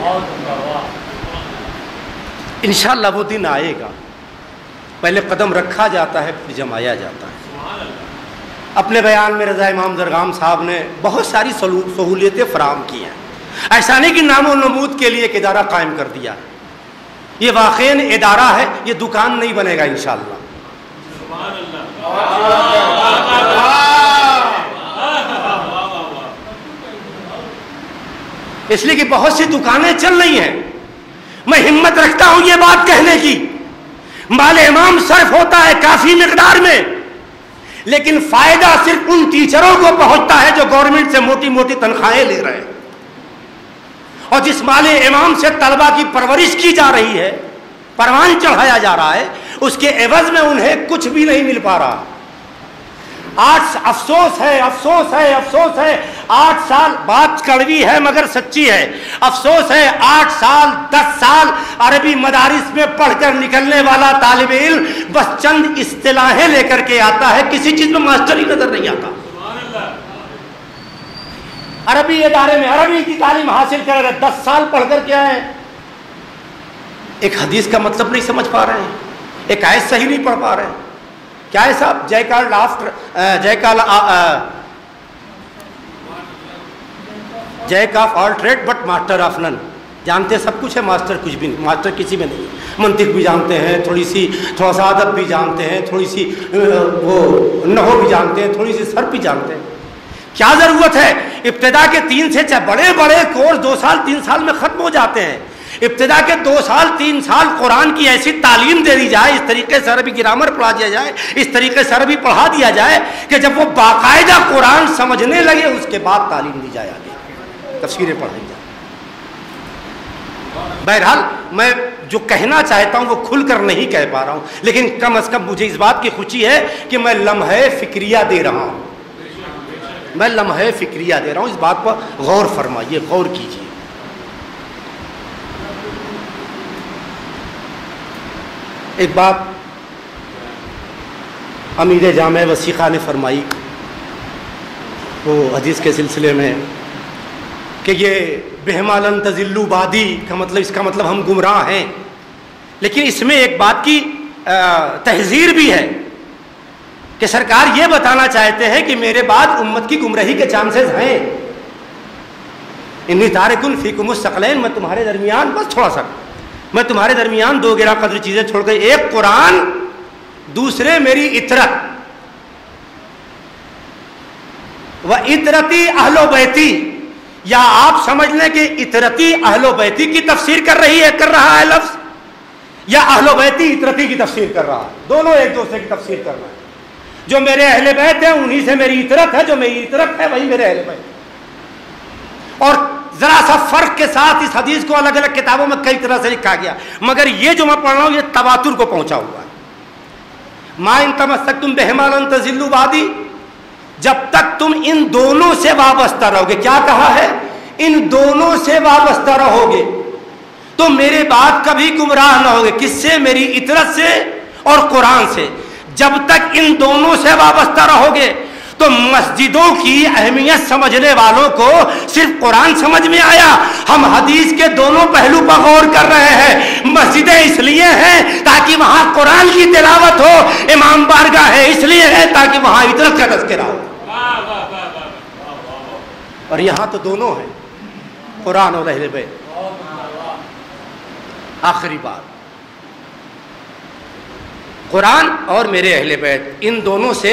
انشاءاللہ وہ دن آئے گا، پہلے قدم رکھا جاتا ہے پھر جمایا جاتا ہے۔ اپنے بیان میں رضا امام زرغام صاحب نے بہت ساری سہولیتیں فراہم کی ہیں، ایسا نہیں کہ نام و نمود کے لیے ایک ادارہ قائم کر دیا، یہ واقعاً ادارہ ہے، یہ دکان نہیں بنے گا انشاءاللہ۔ اس لیے کہ بہت سی دکانیں چل رہی ہیں، میں ہمت رکھتا ہوں یہ بات کہنے کی، مال امام صرف ہوتا ہے کافی مقدار میں، لیکن فائدہ صرف ان ٹیچروں کو پہنچتا ہے جو گورنمنٹ سے موٹی موٹی تنخواہیں لے رہے ہیں، اور جس مال امام سے طلبہ کی پرورش کی جا رہی ہے، پروان چڑھایا جا رہا ہے، اس کے عوض میں انہیں کچھ بھی نہیں مل پا رہا۔ آج افسوس ہے، افسوس ہے، افسوس ہے، 8 سال، بات کڑوی ہے مگر سچی ہے، افسوس ہے 8 سال 10 سال عربی مدارس میں پڑھ کر نکلنے والا طالب علم بس چند اصطلاحیں لے کر کے آتا ہے، کسی چیز میں ماسٹر ہی نظر نہیں آتا۔ عربی ادارے میں عربی کی تعلیم حاصل کر رہے 10 سال پڑھ کر کے آئے، ایک حدیث کا مطلب نہیں سمجھ پا رہے ہیں، ایک آیت صحیح نہیں پڑھ پا رہے ہیں۔ کیا ہے صاحب؟ Jack of all trade but master of none, جانتے سب کچھ ہے، ماسٹر کچھ بھی نہیں، ماسٹر کسی میں نہیں۔ منطق بھی جانتے ہیں، تھوڑا سا ادب بھی جانتے ہیں، تھوڑی سی وہ نحو بھی جانتے ہیں، تھوڑی سی صرف بھی جانتے ہیں۔ کیا ضرورت ہے؟ ابتدا کے 3 سے بڑے بڑے کورس 2 سال 3 سال میں ختم ہو جاتے ہیں، ابتدا کے 2 سال 3 سال قرآن کی ایسی تعلیم دے دی جائے، اس طریقے سے عربی گرامر پڑھا دیا جائے، اس طریقے سے عربی پڑھا دیا جائے کہ جب وہ باقاعدہ قرآن سمجھنے لگے اس کے بعد تعلیم دی جائے، آگے تفسیریں پڑھائی جائے۔ بہرحال میں جو کہنا چاہتا ہوں وہ کھل کر نہیں کہہ پا رہا ہوں، لیکن کم از کم مجھے اس بات کی خوشی ہے کہ میں لمحے فکریہ دے رہا ہوں، میں لمحے فکریہ دے رہا ہوں، اس بات پر غور فرمائیے، غور کیجیے۔ ایک بات امیر جامع وسیقہ نے فرمائی وہ حدیث کے سلسلے میں کہ یہ بہمالن تزلو بادی کا مطلب، اس کا مطلب ہم گمراہ ہیں، لیکن اس میں ایک بات کی تحذیر بھی ہے کہ سرکار یہ بتانا چاہتے ہیں کہ میرے بعد امت کی گمراہی کے چانسز ہیں۔ انی تارکن فیکم الثقلین، میں تمہارے درمیان بس تھوڑا سا، میں تمہارے درمیان 2 گرا قدر چیزیں چھوڑ گئی، ایک قرآن، دوسرے میری اطرت، و اطرتی اہل و بیتی، یا آپ سمجھ لیں کہ اطرتی اہل و بیتی کی تفسیر کر رہا ہے لفظ، یا اہل و بیتی اطرتی کی تفسیر کر رہا ہے، دونوں ایک دوسرے کی تفسیر کر رہا ہے۔ جو میرے اہل بیت ہیں انہی سے میری اطرت ہے، جو میری اطرت ہے وہی میرے اہل بیت۔ اور ذرا سا فرق کے ساتھ اس حدیث کو الگ الگ کتابوں میں کئی طرح سے لکھا گیا، مگر یہ جو میں پڑھ رہا ہوں یہ تواتر کو پہنچا ہوا ہے۔ ما ان تمسکتم بہما لن تضلوا بعدی، جب تک تم ان دونوں سے وابستہ رہو گے، کیا کہا ہے؟ ان دونوں سے وابستہ رہو گے تو میرے بعد کبھی گمراہ نہ ہوگے۔ کس سے؟ میری اطرت سے اور قرآن سے۔ جب تک ان دونوں سے وابستہ رہو گے تو مسجدوں کی اہمیت سمجھنے والوں کو صرف قرآن سمجھ میں آیا؟ ہم حدیث کے دونوں پہلو پر غور کر رہے ہیں۔ مسجدیں اس لیے ہیں تاکہ وہاں قرآن کی تلاوت ہو، امام بارگاہ ہے اس لیے ہے تاکہ وہاں عطرت کا تذکرہ ہو، اور یہاں تو دونوں ہیں، قرآن اور اہل بیت۔ آخری بات، قرآن اور میرے اہل بیت، ان دونوں سے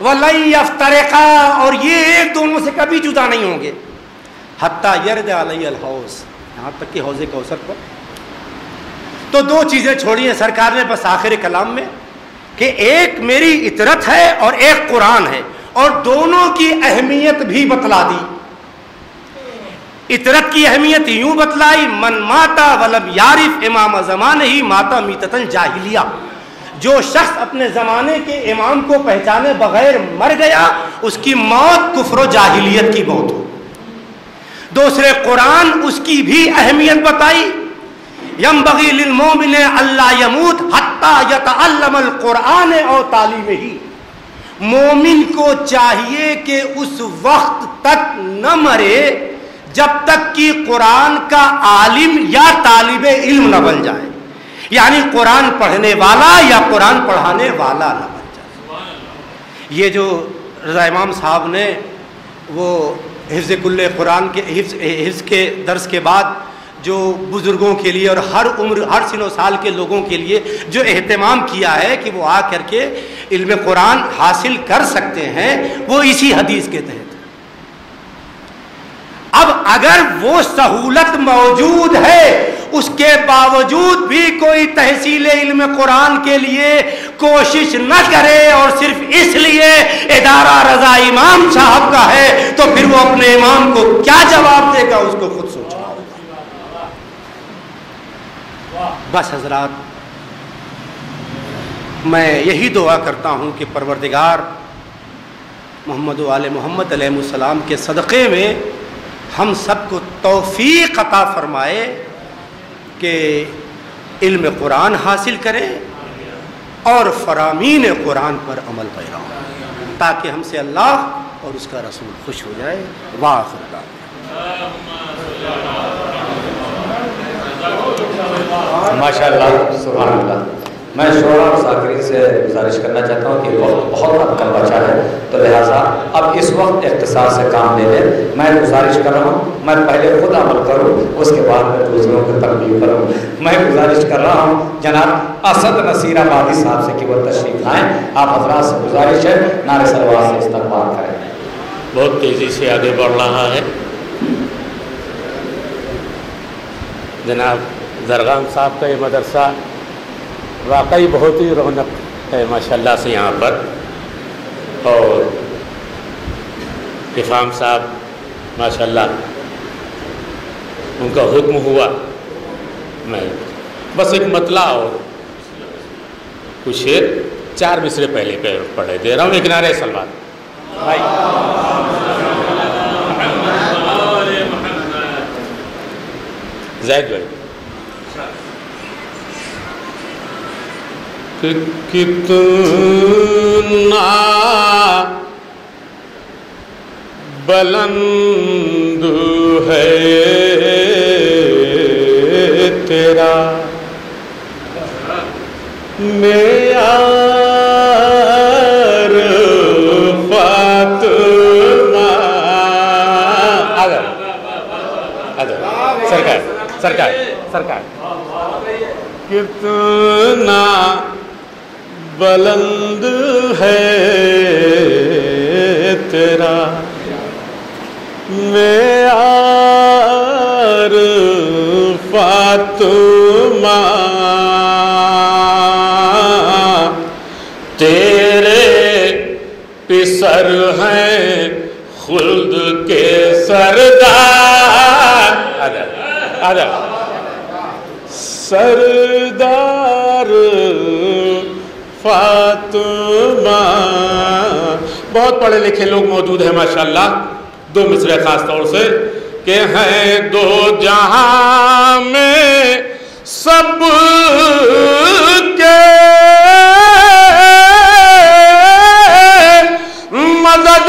وَلَن يَفْتَرِقَا، اور یہ ایک دونوں سے کبھی جدا نہیں ہوں گے، حَتَّى يَرْدَ عَلَيَّ الْحَوْض، یہاں تک کہ حوض کوثر پر۔ تو دو چیزیں چھوڑی ہیں سرکار نے بس آخر کلام میں، کہ ایک میری اطرت ہے اور ایک قرآن ہے، اور دونوں کی اہمیت بھی بتلا دی۔ اطرت کی اہمیت یوں بتلائی، من ماتا ولم یعرف امام زمانہ ہی ماتا میتۃ جاہلیہ، جو شخص اپنے زمانے کے امام کو پہچانے بغیر مر گیا اس کی موت کفر و جاہلیت کی موت ہو۔ دوسرے قرآن اس کی بھی اہمیت بتائی، ينبغي للمؤمن الا يموت حتى يتعلم القرآن اور تعلیم ہی، مومن کو چاہیے کہ اس وقت تک نہ مرے جب تک کہ قرآن کا عالم یا طالب علم نہ بن جائے، یعنی قرآن پڑھنے والا یا قرآن پڑھانے والا نہ بن جائے۔ یہ جو رضا امام صاحب نے وہ حفظ کل قرآن کے حفظ کے درس کے بعد جو بزرگوں کے لیے اور ہر عمر ہر سن و سال کے لوگوں کے لیے جو اہتمام کیا ہے کہ وہ آ کر کے علم قرآن حاصل کر سکتے ہیں، وہ اسی حدیث کے تحت۔ اب اگر وہ سہولت موجود ہے، اس کے باوجود بھی کوئی تحصیل علم قرآن کے لیے کوشش نہ کرے اور صرف اس لیے ادارہ رضا امام صاحب کا ہے، تو پھر وہ اپنے امام کو کیا جواب دے گا اس کو خود سوچنا ہوگا۔ بس حضرات، میں یہی دعا کرتا ہوں کہ پروردگار محمد و آل محمد علیہ السلام کے صدقے میں ہم سب کو توفیق عطا فرمائے کہ علم قرآن حاصل کریں اور فرامین قرآن پر عمل پیرا ہوں، تاکہ ہم سے اللہ اور اس کا رسول خوش ہو جائے۔ وآخر دعوانا ماشاء اللہ، سبحان اللہ۔ میں شعراء اور ذاکرین سے گزارش کرنا چاہتا ہوں کہ وقت بہت کم بچا ہے، تو لہٰذا اب اس وقت اختصار سے کام لے لیں۔ میں گزارش کر رہا ہوں میں پہلے خود عمل کروں، اس کے بعد میں دوسروں کو ترغیب کروں۔ میں گزارش کر رہا ہوں جناب اسد نصیر آبادی صاحب سے کہ وہ تشریف لائیں۔ آپ حضرات سے گزارش ہے نعرہ صلوات سے استقبال کریں۔ بہت تیزی سے آگے بڑھ رہا ہے جناب زرغام صاحب کا یہ مدرسہ، واقعی بہت ہی رونق ہے ماشاءاللہ سے یہاں پر، اور افہام صاحب ماشاءاللہ ان کا حکم ہوا، میں بس ایک مطلع اور کچھ شعر 4 مصرے پہلے پڑھے دے رہا ہوں، ایک نعرہ صلوات بھائی۔ زید بھائی، کتنا بلند ہے تیرا معیار فاطمہ، سرکار کتنا بلند ہے تیرا معیار فاطمہ، تیرے پسر ہیں خلد کے سردار، سردار فاطمہ۔ بہت پڑھے لکھے لوگ موجود ہیں ماشاءاللہ، 2 مصرے خاص طور سے کہ ہیں دو جہاں میں سب کے مدد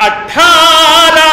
18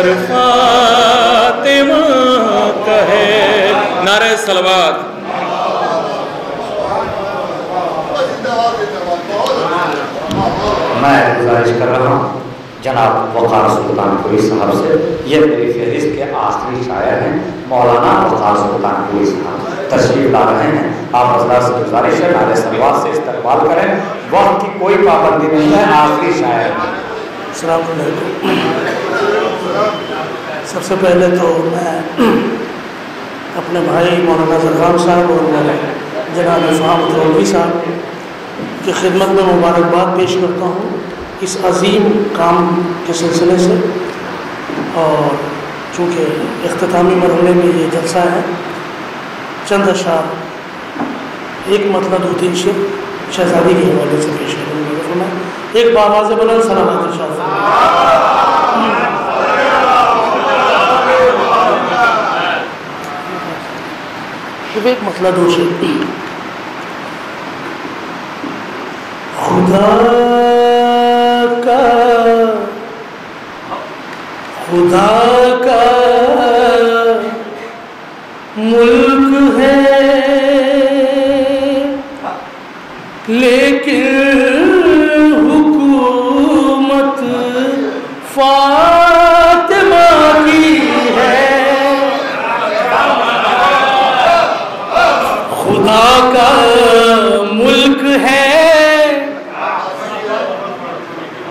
ہر فاطمہ کا ہے. نعرہ صلوات. میں گزارش کر رہا ہوں جناب وقار سلطان پوری صاحب سے، یہ میری فہرست کے آخری شاعر ہیں مولانا وقار سلطان پوری صاحب تشریف لا رہے ہیں. آپ حضرات سے گزارش ہے نعرہ صلوات سے استقبال کریں. وقت کی کوئی پابندی نہیں ہے، آخری شاعر. السلام علیکم. سب سے پہلے تو میں اپنے بھائی مولانا زرغام صاحب اور جناب فہم رولوی صاحب کی خدمت میں مبارکباد پیش کرتا ہوں اس عظیم کام کے سلسلے سے. اور چونکہ اختتامی مرحلے میں یہ جلسہ ہے، چند اشعار ایک مطلب دو تین شعر شہزادی کے حوالے سے پیش کروں گا. ایک باواز بلند سلامات ارشاد ایک مطلب دو شعر. خدا کا ملک ہے لیکن حکومت فاطمہ کی ہے. خدا کا ملک ہے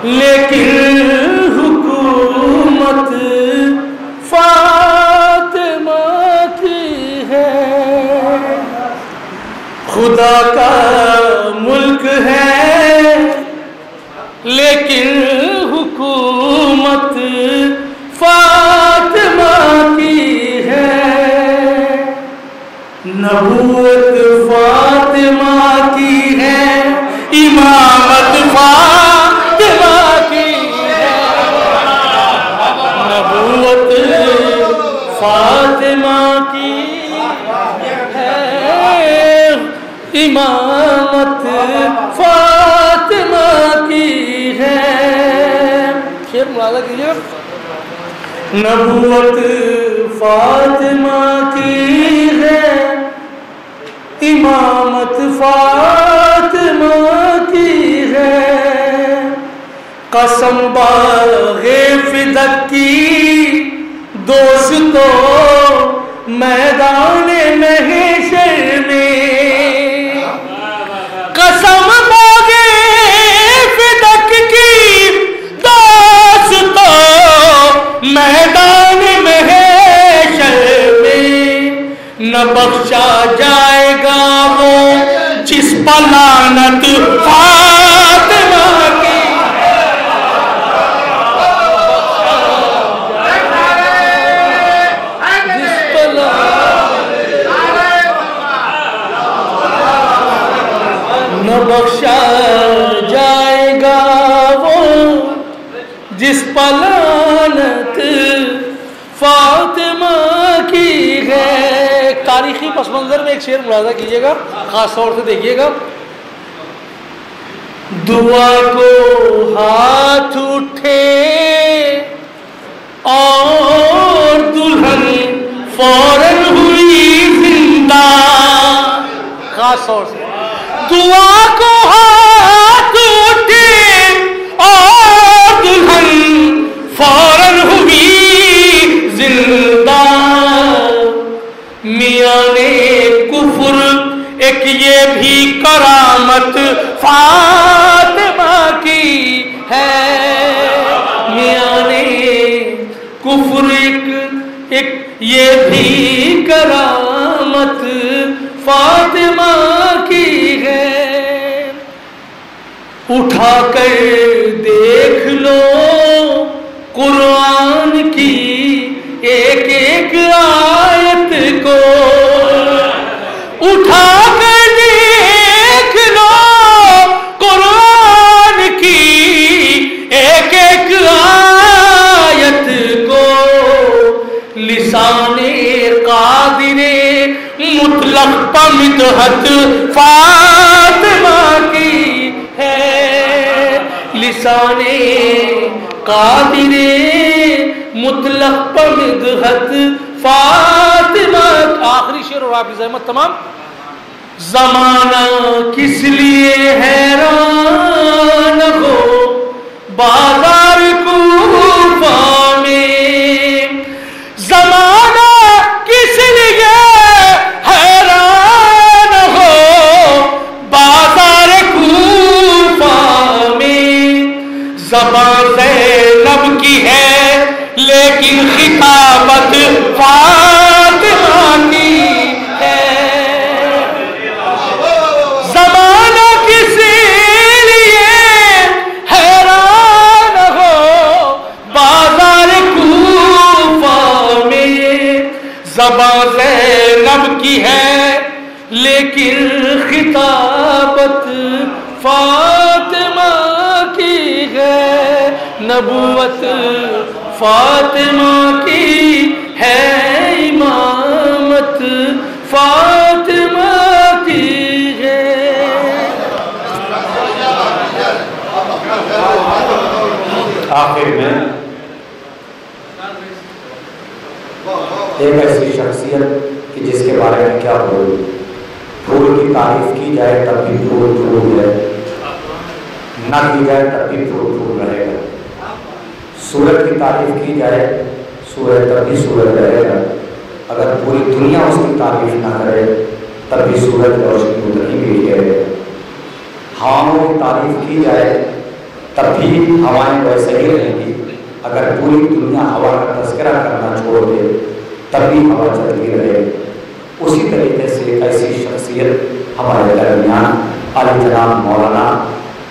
لیکن حکومت فاطمہ کی ہے. خدا کا ملک ہے لیکن حکومت فاطمہ کی ہے. نبوت فاطمہ کی ہے، امامت فاطمہ کی ہے. نبوت فاطمہ کی ہے، امامت فاطمہ کی ہے. شعر ملاحظہ کیجیے. نبوت فاطمہ کی ہے، امامت فاطمہ کی ہے. قسم باغ فدق کی دوستو میدان محشر میں. قسم باغ فدق کی دوستو میدان محشر میں. نہ بخشا جائے گا وہ جس پر لعنت فاطمہ کی. نہ بخشا جائے گا وہ جس پر لعنت فاطمہ کی ہے. تاریخی پس منظر میں ایک شعر ملاحظہ کیجیے گا، خاص طور سے دیکھیے گا. دعا کو ہاتھ اٹھے اور دلہن فوراً ہوئی زندہ. خاص طور سے دعا کو ہاتھ اٹھے اور دلہن فوراً ہوئی زندہ. میاں نے کفر ایک یہ بھی کرامت فاطمہ کی ہے. میاں نے کفر ایک یہ بھی کرامت فاطمہ کی ہے. اٹھا کر دیکھ لو قرآن کی ایک ایک آیت کو. اٹھا کر دیکھ لو قرآن کی ایک ایک آیت کو. لسان قادر مطلق پر مدحت فاطمہ کی ہے. لسان قادر مطلق پر مدحت فاطمہ. آخری شعر اور حافظ احمد تمام. زمانہ کس لیے حیران ہو بازار کوفہ میں, زمانہ کس لیے حیران ہو بازار کوفہ میں. زبان زینب کی ہے لیکن خطابت فاطمہ کی ہے. زمانہ کسی لیے حیران ہو بازار کوفہ میں. زبان زینب کی ہے لیکن خطابت فاطمہ کی ہے. نبوت فاطمہ کی ہے, امامت فاطمہ کی ہے. آخر میں ایک ایسی شخصیت کہ جس کے بارے میں کیا بولوں. پھول کی تعریف کی جائے تب بھی پھول پھول ہے, نہ کی جائے تب بھی پھول پھول رہے گا. سورج کی تعریف کی جائے سورج تب بھی سورج رہے گا. اگر پوری دنیا اس کی تعریف نہ کرے تب بھی سورج روشنی اتنی بھی رہے گا. ہواؤں کی تعریف کی جائے تب بھی ہوائیں ویسے ہی رہیں گی. اگر پوری دنیا ہوا کا تذکرہ کرنا چھوڑ دے تب بھی ہوا چلتی رہے گی. اسی طریقے سے ایسی شخصیت ہمارے درمیان علی جناب مولانا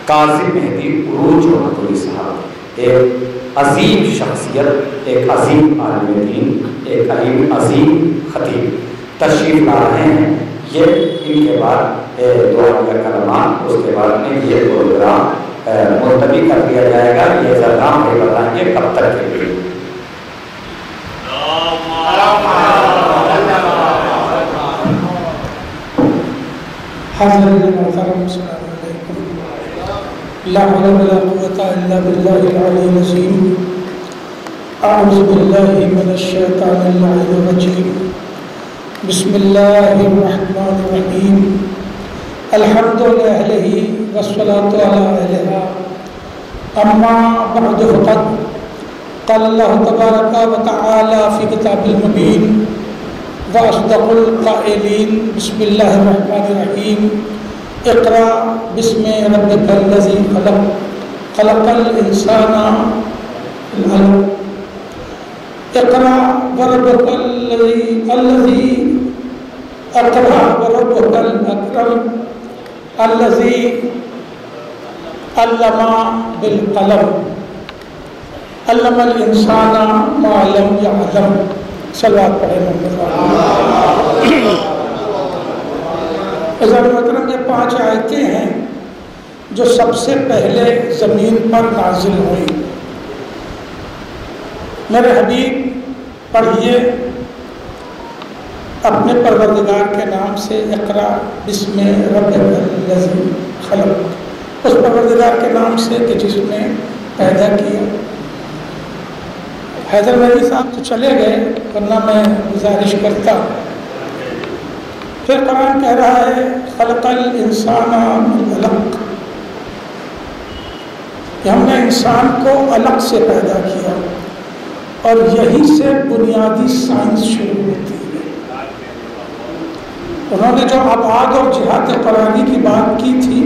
کاظم مہدی عروج رحمۃ اللہ صاحب, ایک عظیم شخصیت, ایک عظیم عالم دین, ایک عظیم خطیب تشریف لا رہے ہیں. یہ ان کے بعد دعائیہ کلمات, اس کے بعد میں یہ پروگرام ملتوی کر دیا جائے گا. یہ ذرا ہم بتائیں گے کب تک کے لیے. حاضرین محترم السلام علیکم. لا حول ولا قوة الا بالله العلی العظیم. اعوذ باللہ من الشیطان اللعین الرجیم. بسم اللہ الرحمن الرحیم. الحمد للہ والصلاة علی اہلہا. اما بعد فقد قال اللہ تبارک و تعالی فی کتاب المبین واصدق القائلین. بسم اللہ الرحمن الرحیم. اقرأ بسم ربک الذی خلق خلق الانسان من علق. اقرأ وربک الذی اقرأ وربک الاکرم الذی علم بالقلم علم الانسان ما لم يعلم. صلوات پڑھیں محمد. عزیز محترم, یہ 5 آیتیں ہیں جو سب سے پہلے زمین پر نازل ہوئی. میرے حبیب پڑھیے اپنے پروردگار کے نام سے. اقرا بسم ربک الذی خلق, اس پروردگار کے نام سے کہ جس نے پیدا کیا. حیدر مہدی صاحب تو چلے گئے, ورنہ میں گزارش کرتا. پھر قرآن کہہ رہا ہے خلق الانسان من علق, کہ ہم نے انسان کو علق سے پیدا کیا, اور یہیں سے بنیادی سائنس شروع ہوتی ہے. انہوں نے جو ابعاد اور جہات قرآنی کی بات کی تھی,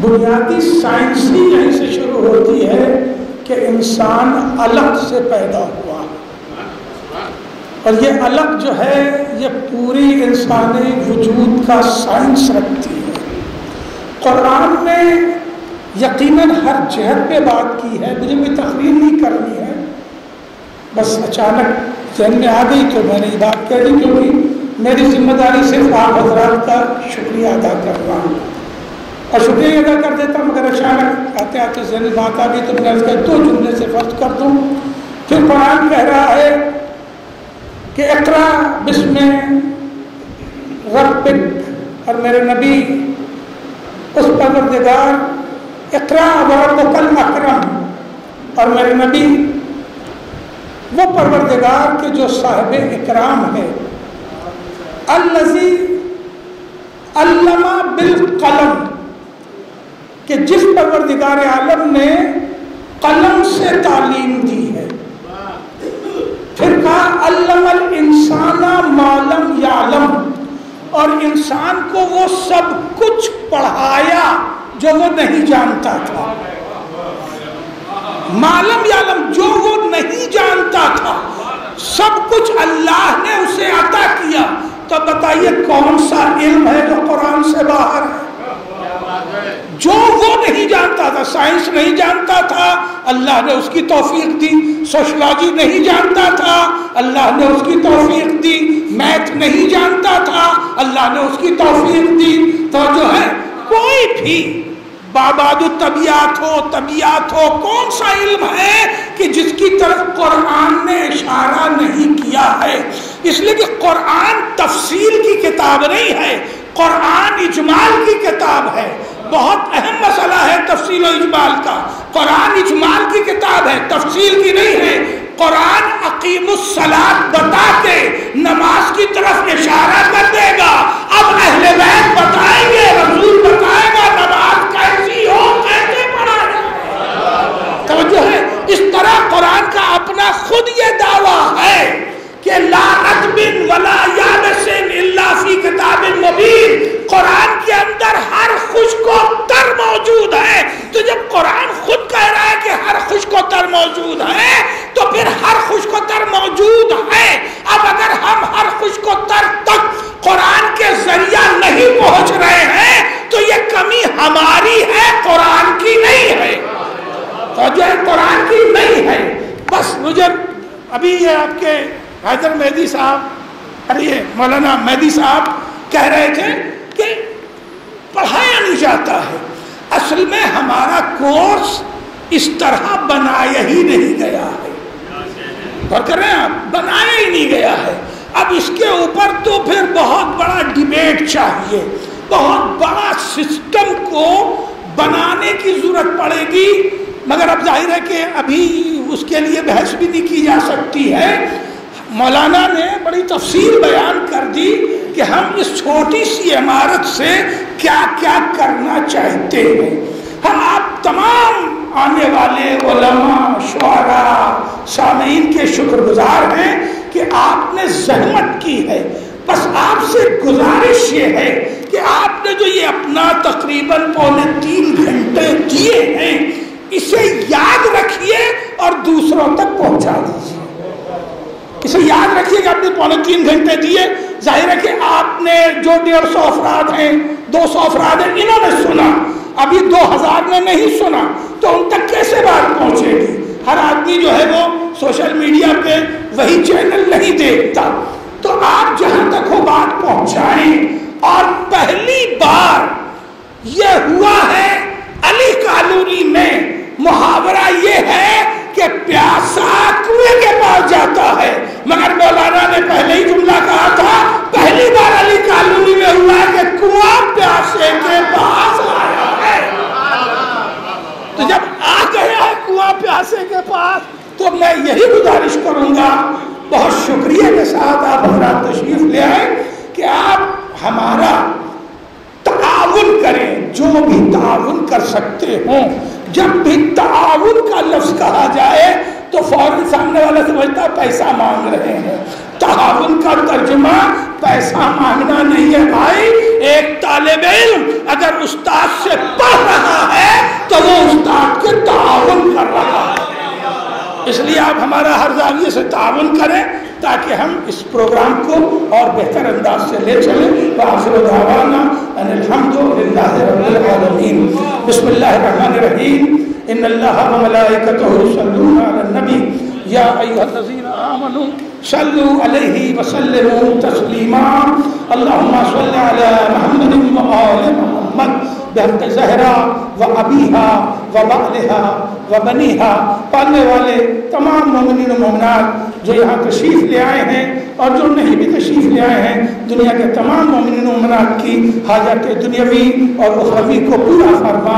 بنیادی سائنس ہی یہیں سے شروع ہوتی ہے کہ انسان علق سے پیدا ہوا. اور یہ علق جو ہے یہ پوری انسانی وجود کا سائنس رکھتی ہے. قرآن میں یقیناً ہر جہت پہ بات کی ہے. مجھے کوئی تقریر نہیں کرنی ہے, بس اچانک ذہن میں آ گئی تو میں نے یہ بات کہہ دی, کیونکہ میری ذمہ داری صرف آپ حضرات کا شکریہ ادا کر رہا ہوں. اور شکریہ ادا کر دیتا ہوں, مگر اچانک آتے آتے ذہن میں بات آ گئی تو میں اس کا 2 جملے سے فرض کر دوں. پھر قرآن کہہ رہا ہے کہ اقرا بسم ربک, اور میرے نبی اس پروردگار اقرا وربک الاکرم, اور میرے نبی وہ پروردگار کے جو صاحب اکرام ہے، الذی علم بالقلم، کہ جس پروردگار عالم نے قلم سے تعلیم دی ہے. پھر کہا علم الانسان ما لم یعلم، اور انسان کو وہ سب کچھ پڑھایا جو وہ نہیں جانتا تھا. معلوم یعلم، جو وہ نہیں جانتا تھا سب کچھ اللہ نے اسے عطا کیا. تو بتائیے کون سا علم ہے جو قرآن سے باہر ہے؟ جو وہ نہیں جانتا تھا، سائنس نہیں جانتا تھا، اللہ نے اس کی توفیق دی. سوشلوجی نہیں جانتا تھا، اللہ نے اس کی توفیق دی. میتھ نہیں جانتا تھا، اللہ نے اس کی توفیق دی. تو جو ہے کوئی بھی باباد الطبیعت ہو، طبیعت ہو، کون سا علم ہے کہ جس کی طرف قرآن نے اشارہ نہیں کیا ہے؟ اس لیے کہ قرآن تفصیل کی کتاب نہیں ہے، قرآن اجمال کی کتاب ہے. بہت اہم مسئلہ ہے تفصیل و اجمال کا. قرآن اجمال کی کتاب ہے، تفصیل کی نہیں ہے. قرآن اقیم الصلاۃ بتا کے نماز کی طرف اشارہ کر دے گا. اب اہل بیت بتائیں گے، رسول بتائے گا نماز کیسی ہو، کیسے پڑھا جائے. توجہ ہے. اس طرح قرآن کا اپنا خود یہ دعویٰ ہے کہ لا رطب ولا یابس الا فی کتاب مبین. قرآن کے اندر ہر خشک و تر موجود ہے. تو جب قرآن خود کہہ رہا ہے کہ ہر خشک و تر موجود ہے تو پھر ہر خشک و تر موجود ہے. اب اگر ہم ہر خشک و تر تک قرآن کے ذریعہ نہیں پہنچ رہے ہیں تو یہ کمی ہماری ہے، قرآن کی نہیں ہے. تو جو قرآن کی نہیں ہے. بس مجھے ابھی یہ آپ کے حیدر مہدی صاحب، ارے مولانا مہدی صاحب کہہ رہے تھے کہ پڑھایا نہیں جاتا ہے. اصل میں ہمارا کورس اس طرح بنایا ہی نہیں گیا ہے. اور کر رہے ہیں آپ، بنایا ہی نہیں گیا ہے. اب اس کے اوپر تو پھر بہت بڑا ڈیبیٹ چاہیے، بہت بڑا سسٹم کو بنانے کی ضرورت پڑے گی. مگر اب ظاہر ہے کہ ابھی اس کے لیے بحث بھی نہیں کی جا سکتی ہے. مولانا نے بڑی تفصیل بیان کر دی کہ ہم اس چھوٹی سی عمارت سے کیا کیا کرنا چاہتے ہیں. ہم آپ تمام آنے والے علماء، شعراء، سامعین کے شکر گزار ہیں کہ آپ نے زحمت کی ہے. بس آپ سے گزارش یہ ہے کہ آپ نے جو یہ اپنا تقریباً 2.25 گھنٹے دیے ہیں اسے یاد رکھیے اور دوسروں تک پہنچا دیجیے. اسے یاد رکھیے کہ آپ نے 2.25 گھنٹے دیے. ظاہر ہے کہ آپ نے جو 150 افراد ہیں، 200 افراد ہیں، انہوں نے سنا، ابھی 2000 نے نہیں سنا، تو ان تک کیسے بات پہنچے گی؟ ہر آدمی جو ہے وہ سوشل میڈیا پہ وہی چینل نہیں دیکھتا. تو آپ جہاں تک ہو بات پہنچائیں. اور پہلی بار یہ ہوا ہے علی کالونی میں، محاورہ یہ ہے کہ پیاسا کنویں کے پاس جاتا ہے. مگر مولانا نے پہلے ہی جملہ کہا تھا، پہلی بار علی کالونی میں ہوا کہ کنواں پیاسے کے پاس آیا ہے. تو جب آ گیا ہے کنواں پیاسے کے پاس تو میں یہی گزارش کروں گا، بہت شکریہ کے ساتھ آپ حضرات تشریف لے آئے کہ آپ ہمارا تعاون کریں، جو بھی تعاون کر سکتے ہوں. جب بھی تعاون کا لفظ کہا جائے تو فوراً سامنے والا سمجھتا پیسہ مانگ رہے ہیں. تعاون کا ترجمہ پیسہ مانگنا نہیں ہے بھائی. ایک طالب علم اگر استاد سے پڑھ رہا ہے تو وہ استاد کے تعاون کر رہا ہے. اس لیے آپ ہمارا ہر زاویے سے تعاون کریں تاکہ ہم اس پروگرام کو اور بہتر انداز سے لے چلیں. وآخر دعوانا ان الحمد للہ رب العالمین. بسم اللہ الرحمن الرحیم. ان اللہ وملائکتہ یصلون علی النبی یا ایھا الذین آمنوا صلوا علیہ وسلموا تسلیما. اللہم صل علی محمد وآل محمد بحق زہرا و ابیہا و بعلہا و بنیہا. پالنے والے تمام مومنین و مومنات جو یہاں تشریف لے آئے ہیں اور جو نہیں بھی تشریف لے آئے ہیں، دنیا کے تمام مومنین و مومنات کی حاجت دنیاوی اور اخروی کو پورا فرما.